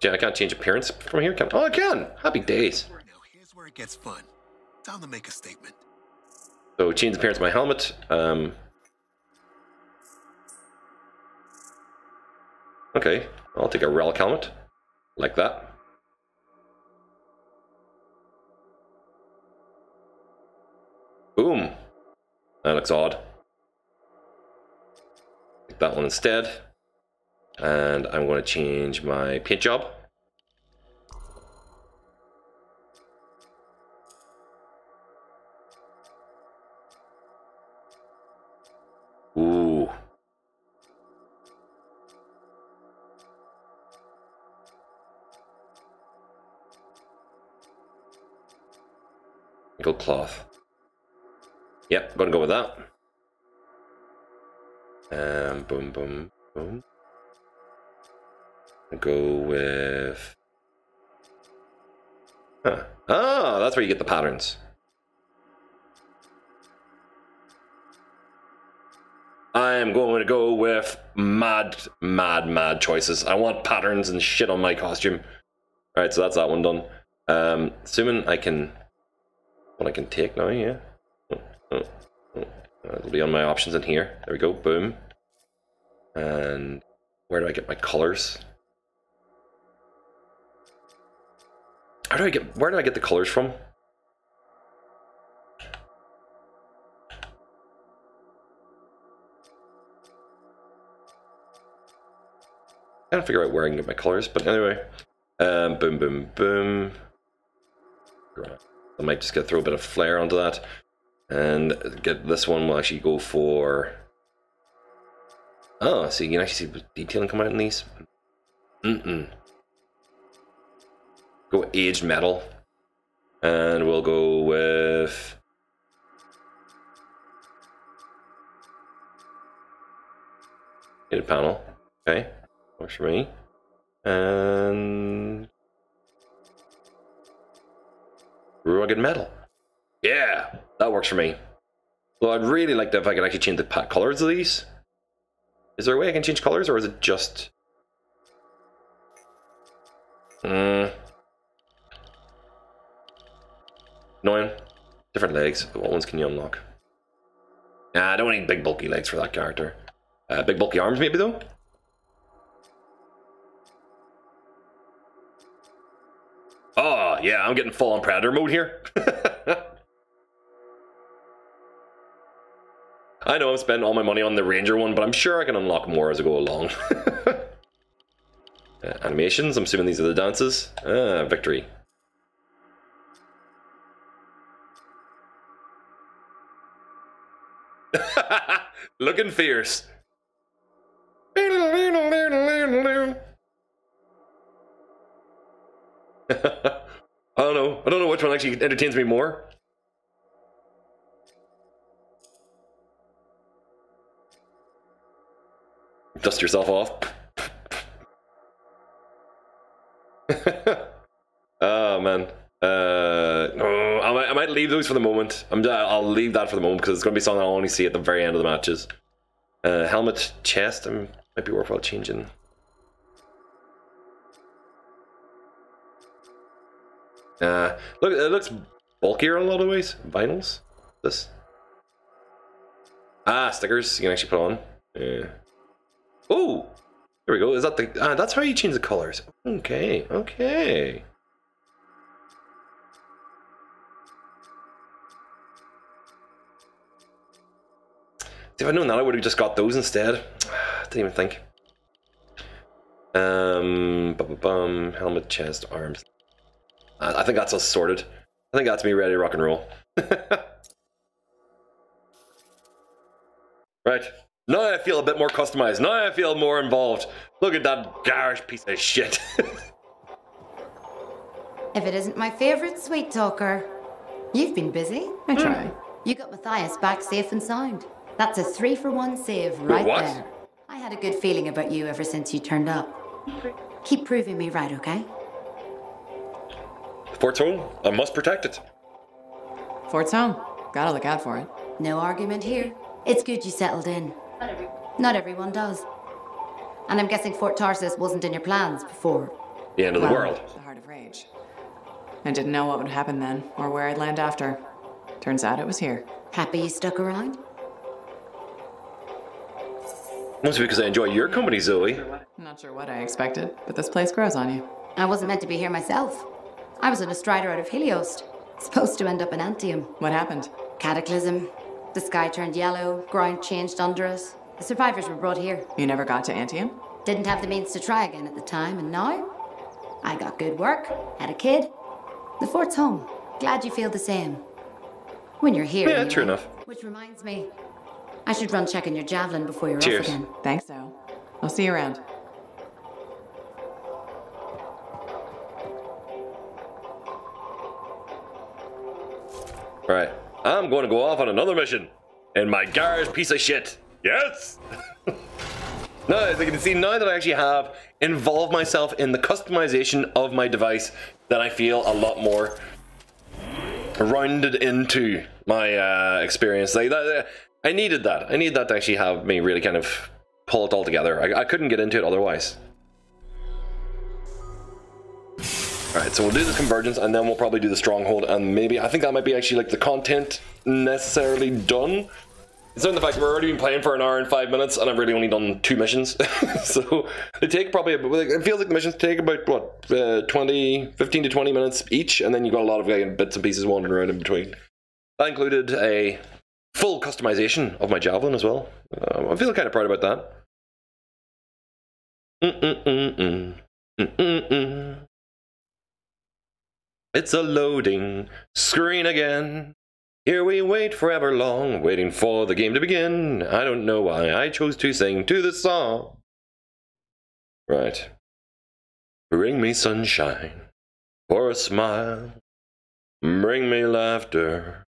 Yeah, I can't change appearance from here, can I? Oh, I can! Happy days. Now here's where it gets fun. Time to make a statement. So change the appearance of my helmet. Okay, I'll take a relic helmet. Like that. Boom. That looks odd. Take that one instead. And I'm going to change my paint job. Ooh. Nickel cloth. Yep, gonna go with that. Boom, boom, boom. Go with... Huh. Ah, that's where you get the patterns. I'm going to go with mad choices. I want patterns and shit on my costume. Alright, so that's that one done. Assuming I can... What I can take now, yeah. It'll be on my options in here. There we go, boom. And where do I get my colors? Where do I get the colors from? I can't figure out where I can get my colors, but anyway. Boom, boom, boom. I might just get throw a bit of flair onto that. And get this one will actually go for... Oh, so you can actually see the detailing come out in these. Go aged metal. And we'll go with... Painted panel. Okay. Works for me. And... rugged metal. Yeah, that works for me. Well, I'd really like that if I could actually change the colors of these. Is there a way I can change colors, or is it just... Annoying. Different legs. What ones can you unlock? Nah, I don't need big bulky legs for that character. Big bulky arms maybe though? Oh, yeah, I'm getting full on Predator mode here. I know I'm spending all my money on the Ranger one, but I'm sure I can unlock more as I go along. Animations, I'm assuming these are the dances. Victory. Looking fierce. I don't know which one actually entertains me more. Dust yourself off. Oh man. I might leave those for the moment. I'll leave that for the moment because it's going to be something I'll only see at the very end of the matches. Helmet, chest, might be worthwhile changing. Look, it looks bulkier in a lot of ways. Vinyls. This. Stickers you can actually put on. Yeah. Oh, there we go. Is that the? That's how you change the colors. Okay, okay. See, if I'd known that, I would have just got those instead. Didn't even think. Helmet, chest, arms. I think that's us sorted. I think that's me ready to rock and roll. Right. Now I feel a bit more customized. Now I feel more involved. Look at that garish piece of shit. If it isn't my favorite sweet talker, you've been busy. I try. You got Matthias back safe and sound. That's a 3-for-1 save right there. I had a good feeling about you ever since you turned up. Keep proving me right, okay? Fort's home. I must protect it. Fort's home. Gotta look out for it. No argument here. It's good you settled in. Not everyone does. And I'm guessing Fort Tarsus wasn't in your plans before. The end of the world. The Heart of Rage. I didn't know what would happen then, or where I'd land after. Turns out it was here. Happy you stuck around? Mostly because I enjoy your company, Zoe. Not sure what I expected, but this place grows on you. I wasn't meant to be here myself. I was in a strider out of Helios. Supposed to end up in Anthem. What happened? Cataclysm. The sky turned yellow, ground changed under us. The survivors were brought here. You never got to Anthem? Didn't have the means to try again at the time, and now? I got good work, had a kid. The fort's home. Glad you feel the same. When you're here, yeah, true enough. Which reminds me, I should run checking your javelin before you're Cheers. off again. Thanks, so. I'll see you around. Right. I'm going to go off on another mission. In my garish piece of shit. Yes! Now, as you can see, now that I actually have involved myself in the customization of my device, then I feel a lot more rounded into my experience. Like that, I needed that. I need that to actually have me really kind of pull it all together. I couldn't get into it otherwise. Alright, so we'll do the convergence and then we'll probably do the stronghold, and maybe, I think that might be actually like the content necessarily done. Considering the fact that we're already been playing for an hour and 5 minutes and I've really only done 2 missions. So they take probably, it feels like the missions take about what, 15 to 20 minutes each, and then you've got a lot of bits and pieces wandering around in between. That included a full customization of my javelin as well. I'm feeling kind of proud about that. It's a loading screen again. Here we wait forever long, waiting for the game to begin. I don't know why I chose to sing to this song. Right. Bring me sunshine or a smile. Bring me laughter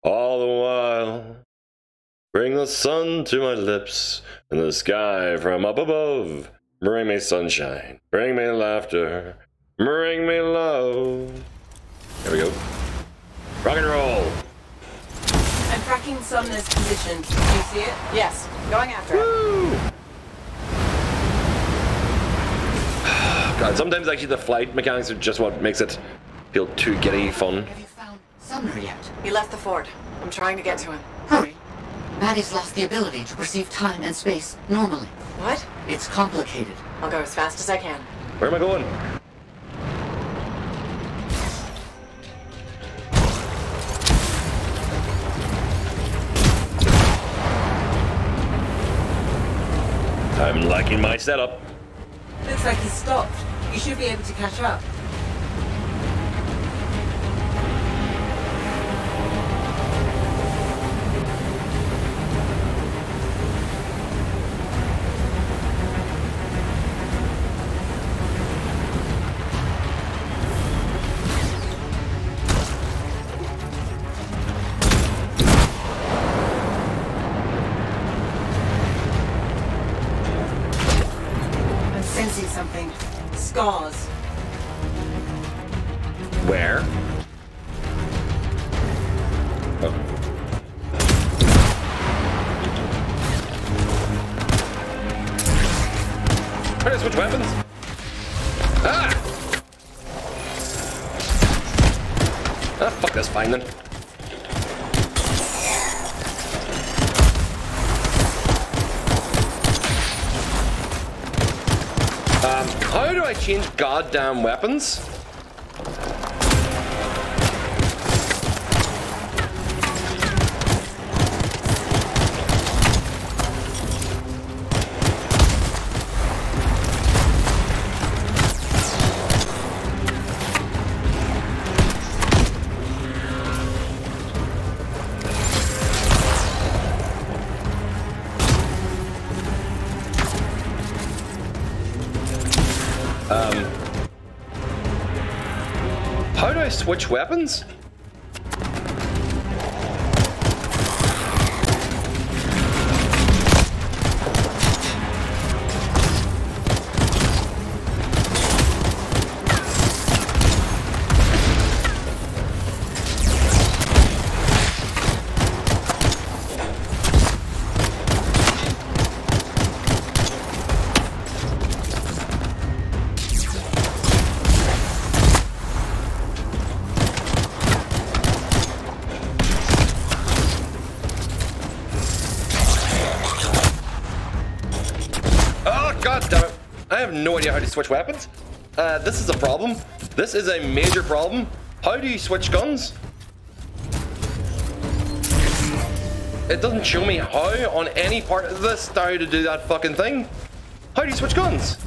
all the while. Bring the sun to my lips and the sky from up above. Bring me sunshine, bring me laughter, bring me love. There we go. Rock and roll. I'm tracking Sumner's position. Do you see it? Yes, going after it. God, sometimes actually the flight mechanics are just what makes it feel too giddy fun. Have you found Sumner yet? He left the fort. I'm trying to get to him. Hurry. Maddie's lost the ability to perceive time and space normally. What? It's complicated. I'll go as fast as I can. Where am I going? I'm liking my setup. Looks like he's stopped. You should be able to catch up. something. Scars. Where? Oh. How do I switch weapons? Ah! Ah, fuck, that's fine then. How do I change goddamn weapons? How do I switch weapons? God damn it. I have no idea how to switch weapons. This is a problem. This is a major problem. How do you switch guns? It doesn't show me how on any part of this how to do that fucking thing. How do you switch guns?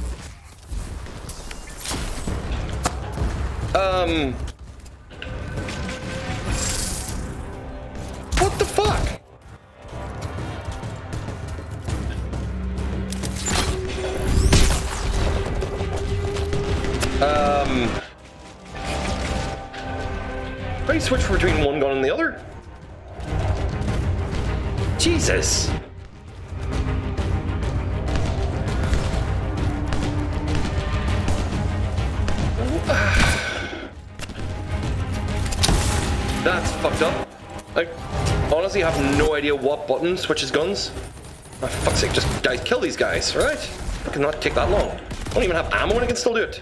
What the fuck? How do you switch between one gun and the other? Jesus! That's fucked up. I honestly have no idea what button switches guns. Oh, for fuck's sake, just guys, kill these guys, alright? It cannot take that long. I don't even have ammo and I can still do it.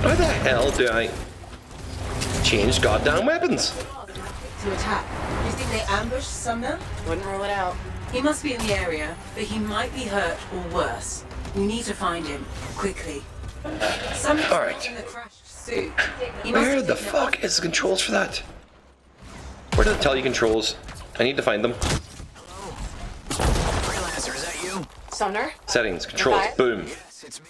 How the hell do I change goddamn weapons? To attack. You think they ambushed Sumner? Wouldn't rule it out. He must be in the area, but he might be hurt or worse. We need to find him quickly. Sumner's in the crashed suit. Where the fuck is the controls for that? Where did it tell you controls? I need to find them. Hello? Freelancer, is that you? Sumner? Settings, controls, boom. Yes, it's me.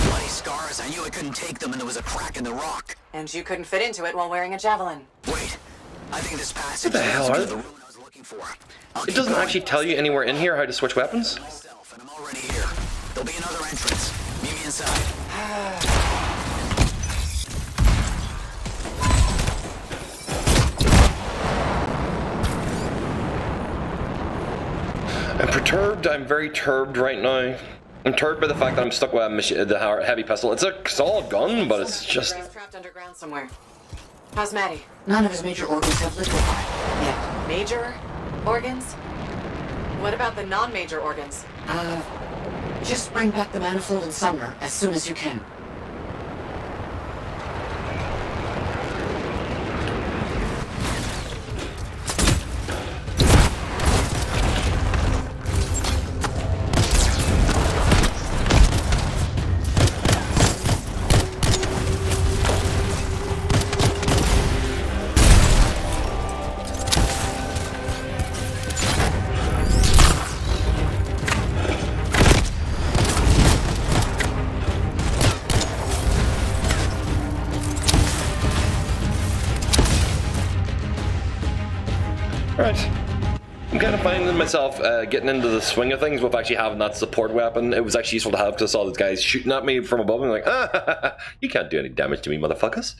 Bloody scars. I knew I couldn't take them and there was a crack in the rock. And you couldn't fit into it while wearing a javelin. Wait. I think this passage What the hell are the route I was looking for. It doesn't actually tell you anywhere in here how to switch weapons. Myself, and I'm already here. There'll be another entrance. Meet me inside. I'm perturbed. I'm very turbed right now. I'm turbed by the fact that I'm stuck with the heavy pistol. It's a solid gun, but it's just... He's trapped underground somewhere. How's Maddie? None of his major organs have liquefied. Yeah. Major organs? What about the non-major organs? Just bring back the manifold and Sumner as soon as you can. Right. I'm kind of finding myself getting into the swing of things with actually having that support weapon. It was actually useful to have because I saw these guys shooting at me from above and I'm like, ah, you can't do any damage to me, motherfuckers.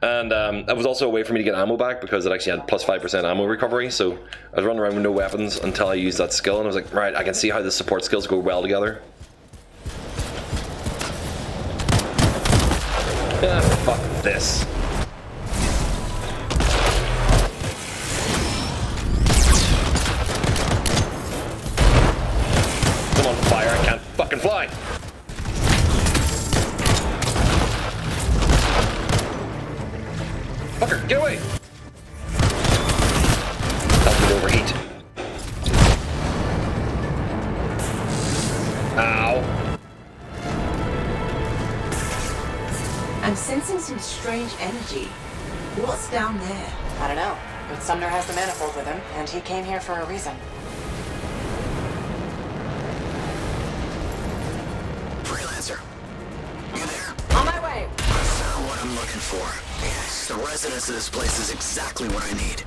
And that was also a way for me to get ammo back because it actually had plus 5% ammo recovery. So I was running around with no weapons until I used that skill and I was like, right, I can see how the support skills go well together. Ah, fuck this. I'm on fire, I can't fucking fly. Fucker, get away! Help me overheat. Ow. I'm sensing some strange energy. What's down there? I don't know, but Sumner has the manifold with him, and he came here for a reason. Freelancer, you there? On my way! I found what I'm looking for. Yes, the residence of this place is exactly what I need.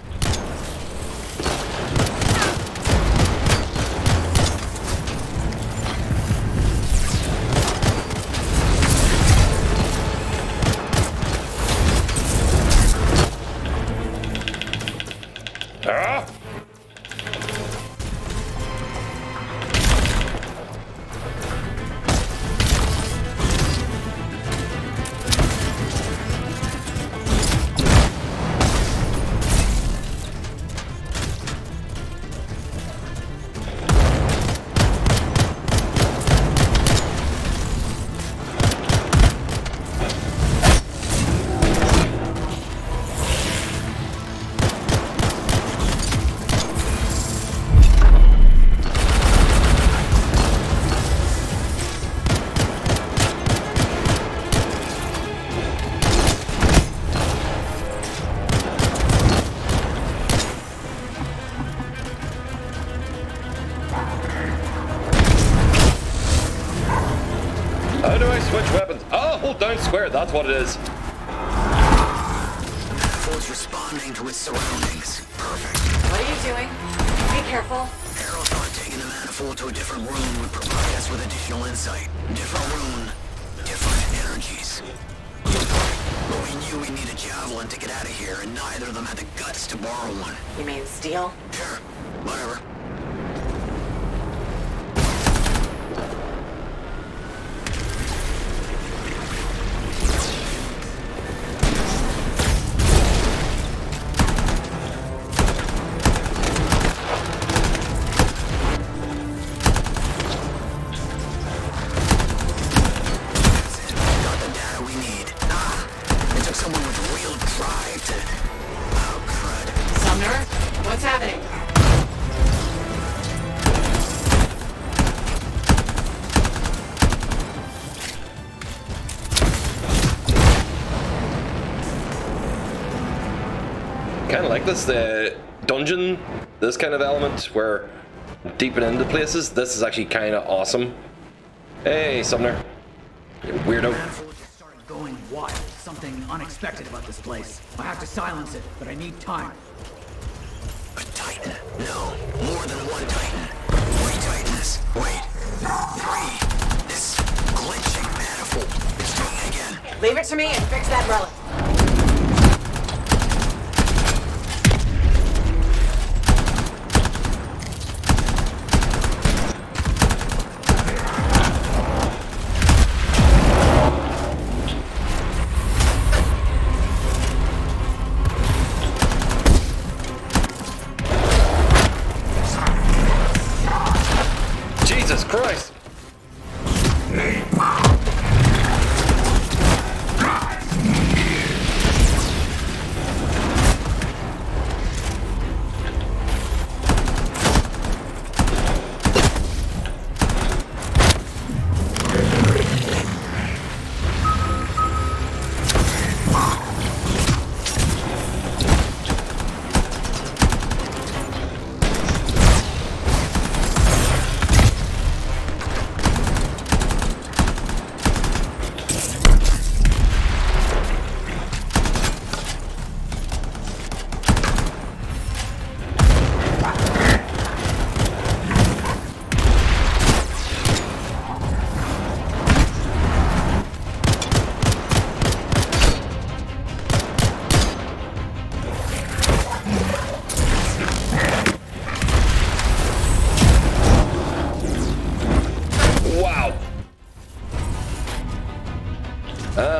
How do I switch weapons? Oh, hold down square, that's what it is. Manifold's responding to its surroundings. Perfect. What are you doing? Be careful. Harold thought taking the manifold to a different room would provide us with additional insight. Different room, different energies. But we knew we needed javelin to get out of here, and neither of them had the guts to borrow one. You mean steel? Sure, whatever. What's happening? Kind of like this, the dungeon, this kind of element where deeping into places. This is actually kind of awesome. Hey, Sumner, you weirdo. Just started going wild. Something unexpected about this place. I have to silence it, but I need time. A Titan? No, more than one Titan. 3 Titans. Wait, 3. This glitching manifold. It's doing it again. Leave it to me and fix that relic. Jesus Christ!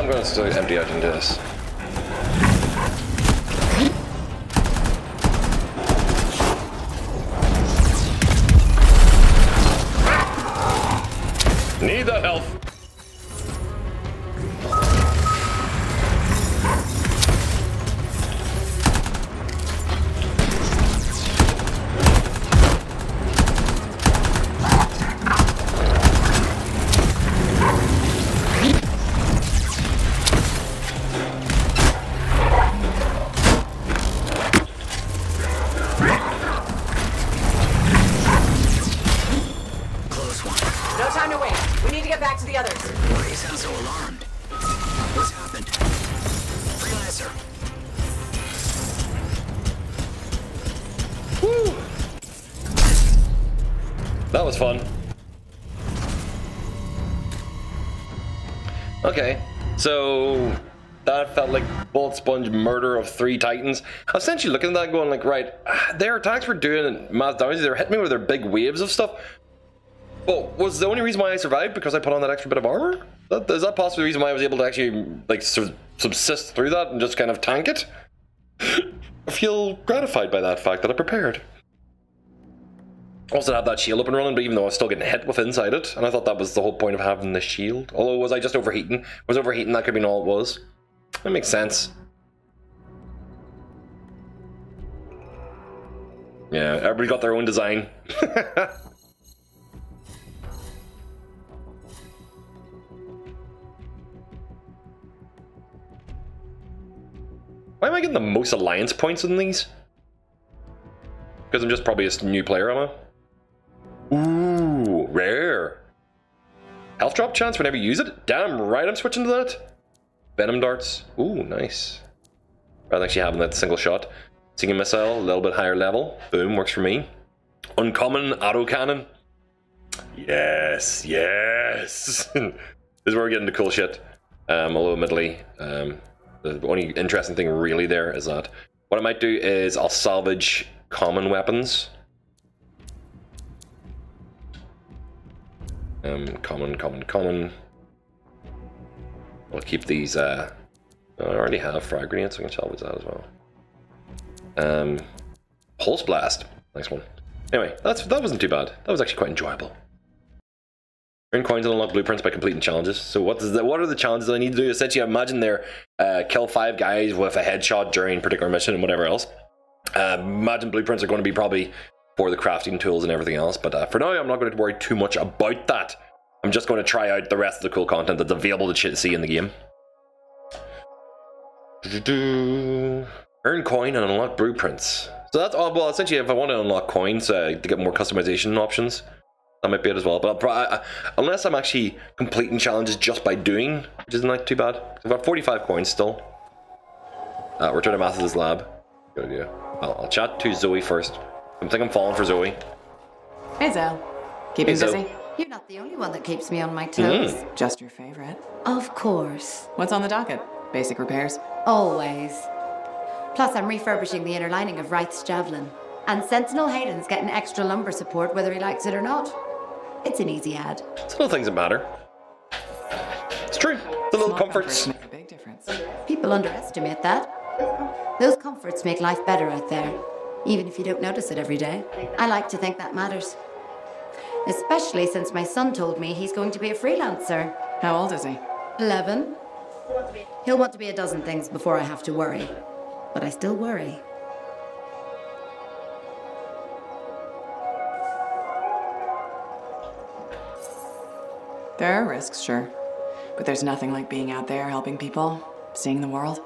I'm going to empty out into this. Need that health. That was fun. Okay, so that felt like bullet sponge murder of 3 titans. I was essentially looking at that going like, right, their attacks were doing mass damage, they were hitting me with their big waves of stuff. But was the only reason why I survived because I put on that extra bit of armor? Is that possibly the reason why I was able to actually like subsist through that and just kind of tank it? I feel gratified by that fact that I prepared. Also had that shield up and running, but even though I was still getting hit with inside it, and I thought that was the whole point of having the shield. Although, was I just overheating? Was overheating, that could be all it was. That makes sense. Yeah, everybody got their own design. Why am I getting the most alliance points in these? Because I'm just probably a new player, am I? Ooh, rare. Health drop chance whenever you use it? Damn right I'm switching to that. Venom darts. Ooh, nice. Rather than actually having that single shot. Singing missile, a little bit higher level. Boom, works for me. Uncommon auto cannon. Yes, yes. This is where we're getting to cool shit. Although admittedly, the only interesting thing really there is that what I might do is I'll salvage common weapons. Common. I'll keep these, I already have frag grenades, so I can salvage that as well. Pulse blast, nice one. Anyway, that wasn't too bad. That was actually quite enjoyable. Earn coins and unlock blueprints by completing challenges. So what are the challenges that I need to do? Essentially, I imagine they're kill 5 guys with a headshot during a particular mission and whatever else. Imagine blueprints are going to be probably for the crafting tools and everything else, but for now I'm not going to worry too much about that. I'm just going to try out the rest of the cool content that's available to see in the game. Earn coin and unlock blueprints. So that's all. Well, essentially, if I want to unlock coins to get more customization options, that might be it as well. But unless I'm actually completing challenges just by doing, which isn't like too bad. I've got 45 coins still. Return to Mathis' lab. Good idea. I'll chat to Zoe first. I think I'm falling for Zoe. Hey, Zoe. Keeping busy? You're not the only one that keeps me on my toes. Just your favorite. Of course. What's on the docket? Basic repairs? Always. Plus, I'm refurbishing the inner lining of Wright's Javelin. And Sentinel Hayden's getting extra lumbar support whether he likes it or not. It's an easy ad. It's little things that matter. It's true. The little comforts make a big difference. People underestimate that. Those comforts make life better out there, even if you don't notice it every day. I like to think that matters. Especially since my son told me he's going to be a freelancer. How old is he? 11. He'll want to be a dozen things before I have to worry. But I still worry. There are risks, sure. But there's nothing like being out there helping people, seeing the world.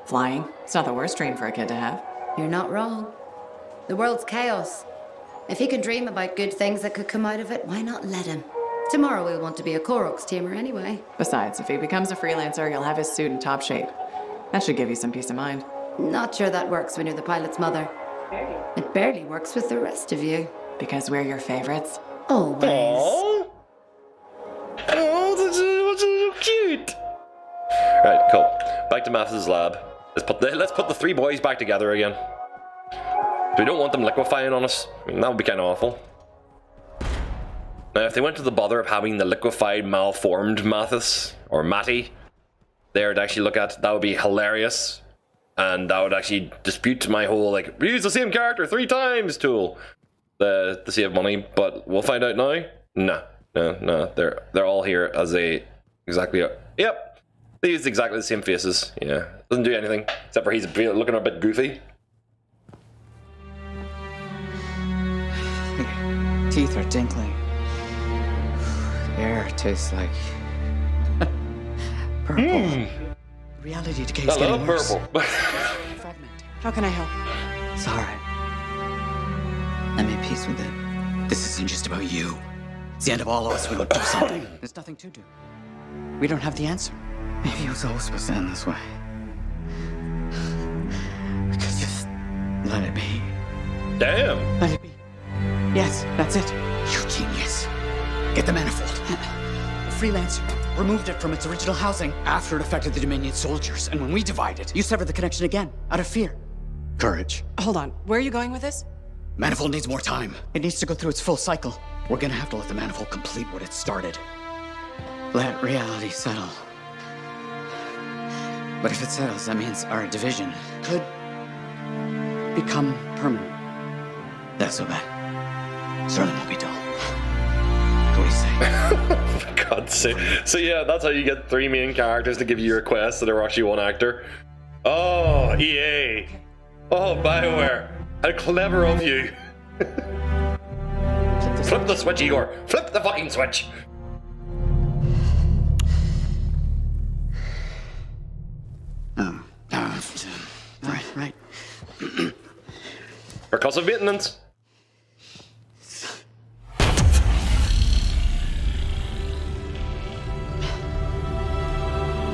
Flying, it's not the worst dream for a kid to have. You're not wrong. The world's chaos. If he can dream about good things that could come out of it, why not let him? Tomorrow we'll want to be a Koroks teamer anyway. Besides, if he becomes a freelancer, you'll have his suit in top shape. That should give you some peace of mind. Not sure that works when you're the pilot's mother. It barely works with the rest of you. Because we're your favorites? Always. Aww. Oh, that's so cute. Right, cool. Back to Mathis' lab. Let's put the 3 boys back together again. We don't want them liquefying on us. I mean, that would be kind of awful. Now, if they went to the bother of having the liquefied, malformed Mathis, or Matty, there to actually look at. That would be hilarious. And that would actually dispute my whole, like, use the same character 3 times tool to save money. But we'll find out now. No. They're all here as yep. They use exactly the same faces. Yeah. Doesn't do anything. Except for he's looking a bit goofy. Teeth are tinkling. Air tastes like purple. Reality decay is getting worse. Purple. How can I help? It's alright. I made peace with it. This isn't just about you. It's the end of all of us. We will do something. There's nothing to do. We don't have the answer. Maybe it was always supposed to end this way. We could just let it be. Damn. Let it be. Yes, that's it. You genius. Get the manifold. A freelancer removed it from its original housing after it affected the Dominion soldiers. And when we divide it, you severed the connection again, out of fear. Courage. Hold on. Where are you going with this? Manifold needs more time. It needs to go through its full cycle. We're gonna have to let the manifold complete what it started. Let reality settle. But if it settles, that means our division could become permanent. That's so bad. Certainly won't be dull. What do you say? For God's sake. So yeah, that's how you get 3 main characters to give you your quests that are actually 1 actor. Oh, EA. Oh, BioWare. How clever of you. Flip the switch, Igor. Flip the fucking switch. Right. Percussive maintenance.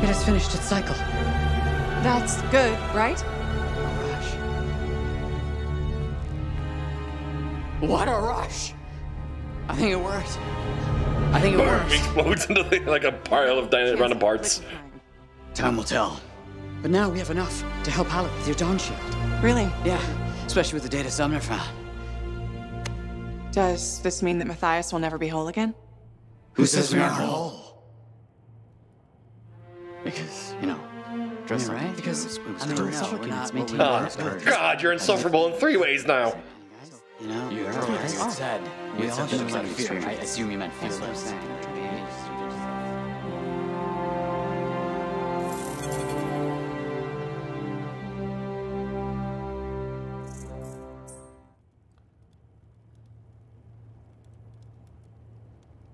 It has finished its cycle. That's good, right? What a rush! I think it worked. I think it worked. Explodes into like a pile of random parts. Time will tell. But now we have enough to help Alec with your Dawn Shield. Really? Yeah, especially with the data Sumner found. Does this mean that Matthias will never be whole again? Who says we aren't whole? Because, you know, trust me, right? Because I mean, we're not maintaining. Oh, God, you're insufferable in 3 ways now. You know, you said we all should have fear. I assume you meant fearless.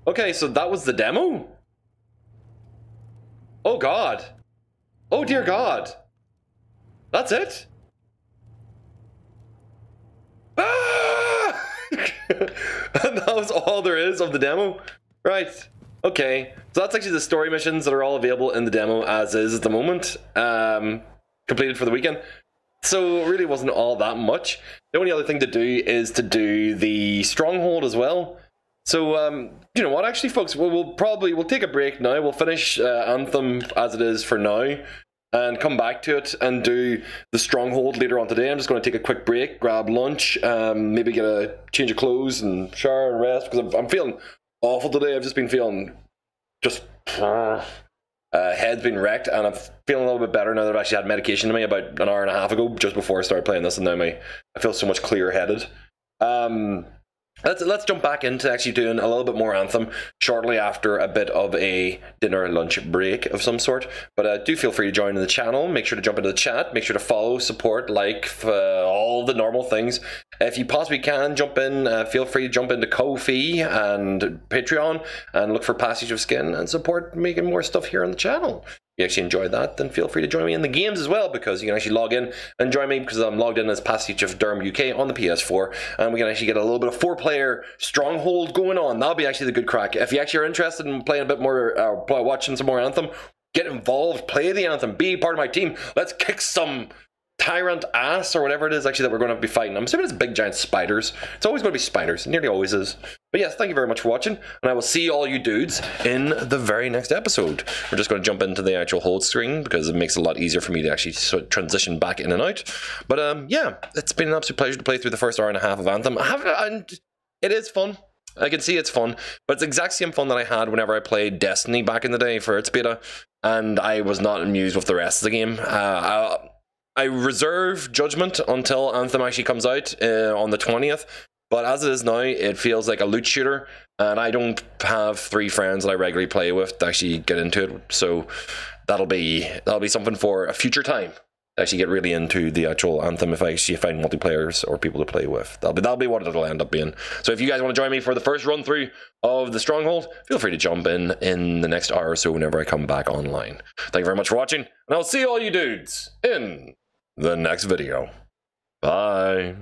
Okay, so that was the demo? Oh God. Oh dear God. That's it? Ah! And that was all there is of the demo? Right. Okay. So that's actually the story missions that are all available in the demo as is at the moment. Completed for the weekend. So it really wasn't all that much. The only other thing to do is to do the stronghold as well. So, you know what, actually, folks, we'll take a break now. We'll finish Anthem as it is for now and come back to it and do the stronghold later on today. I'm just going to take a quick break, grab lunch, maybe get a change of clothes and shower and rest because I'm feeling awful today. I've just been feeling head's been wrecked, and I'm feeling a little bit better now that I've actually had medication to me about an hour and a half ago, just before I started playing this, and now I feel so much clear-headed. Let's jump back into actually doing a little bit more Anthem shortly after a bit of a dinner lunch break of some sort. But do feel free to join in the channel. Make sure to jump into the chat. Make sure to follow, support, like, all the normal things. If you possibly can, jump in. Feel free to jump into Ko-fi and Patreon and look for Passage of Skin and support making more stuff here on the channel. If you actually enjoyed that, then feel free to join me in the games as well, because you can actually log in and join me because I'm logged in as Passage of Durham UK on the PS4, and we can actually get a little bit of 4-player stronghold going on. That'll be actually the good crack. If you actually are interested in playing a bit more, watching some more Anthem, get involved, play the Anthem, be part of my team. Let's kick some tyrant ass or whatever it is actually that we're going to be fighting. I'm assuming it's big giant spiders. It's always going to be spiders. It nearly always is. But yes, thank you very much for watching, and I will see all you dudes in the very next episode. We're just going to jump into the actual hold screen because it makes it a lot easier for me to actually sort of transition back in and out. But yeah, it's been an absolute pleasure to play through the first hour and a half of Anthem. And it is fun. I can see it's fun, but it's the exact same fun that I had whenever I played Destiny back in the day for its beta, and I was not amused with the rest of the game. I reserve judgment until Anthem actually comes out on the 20th, but as it is now, it feels like a loot shooter, and I don't have 3 friends that I regularly play with to actually get into it, so that'll be something for a future time. Actually get really into the actual Anthem if I actually find multiplayers or people to play with. That'll be what it'll end up being. So if you guys want to join me for the first run through of the Stronghold, feel free to jump in the next hour or so whenever I come back online. Thank you very much for watching, and I'll see all you dudes in the next video. Bye.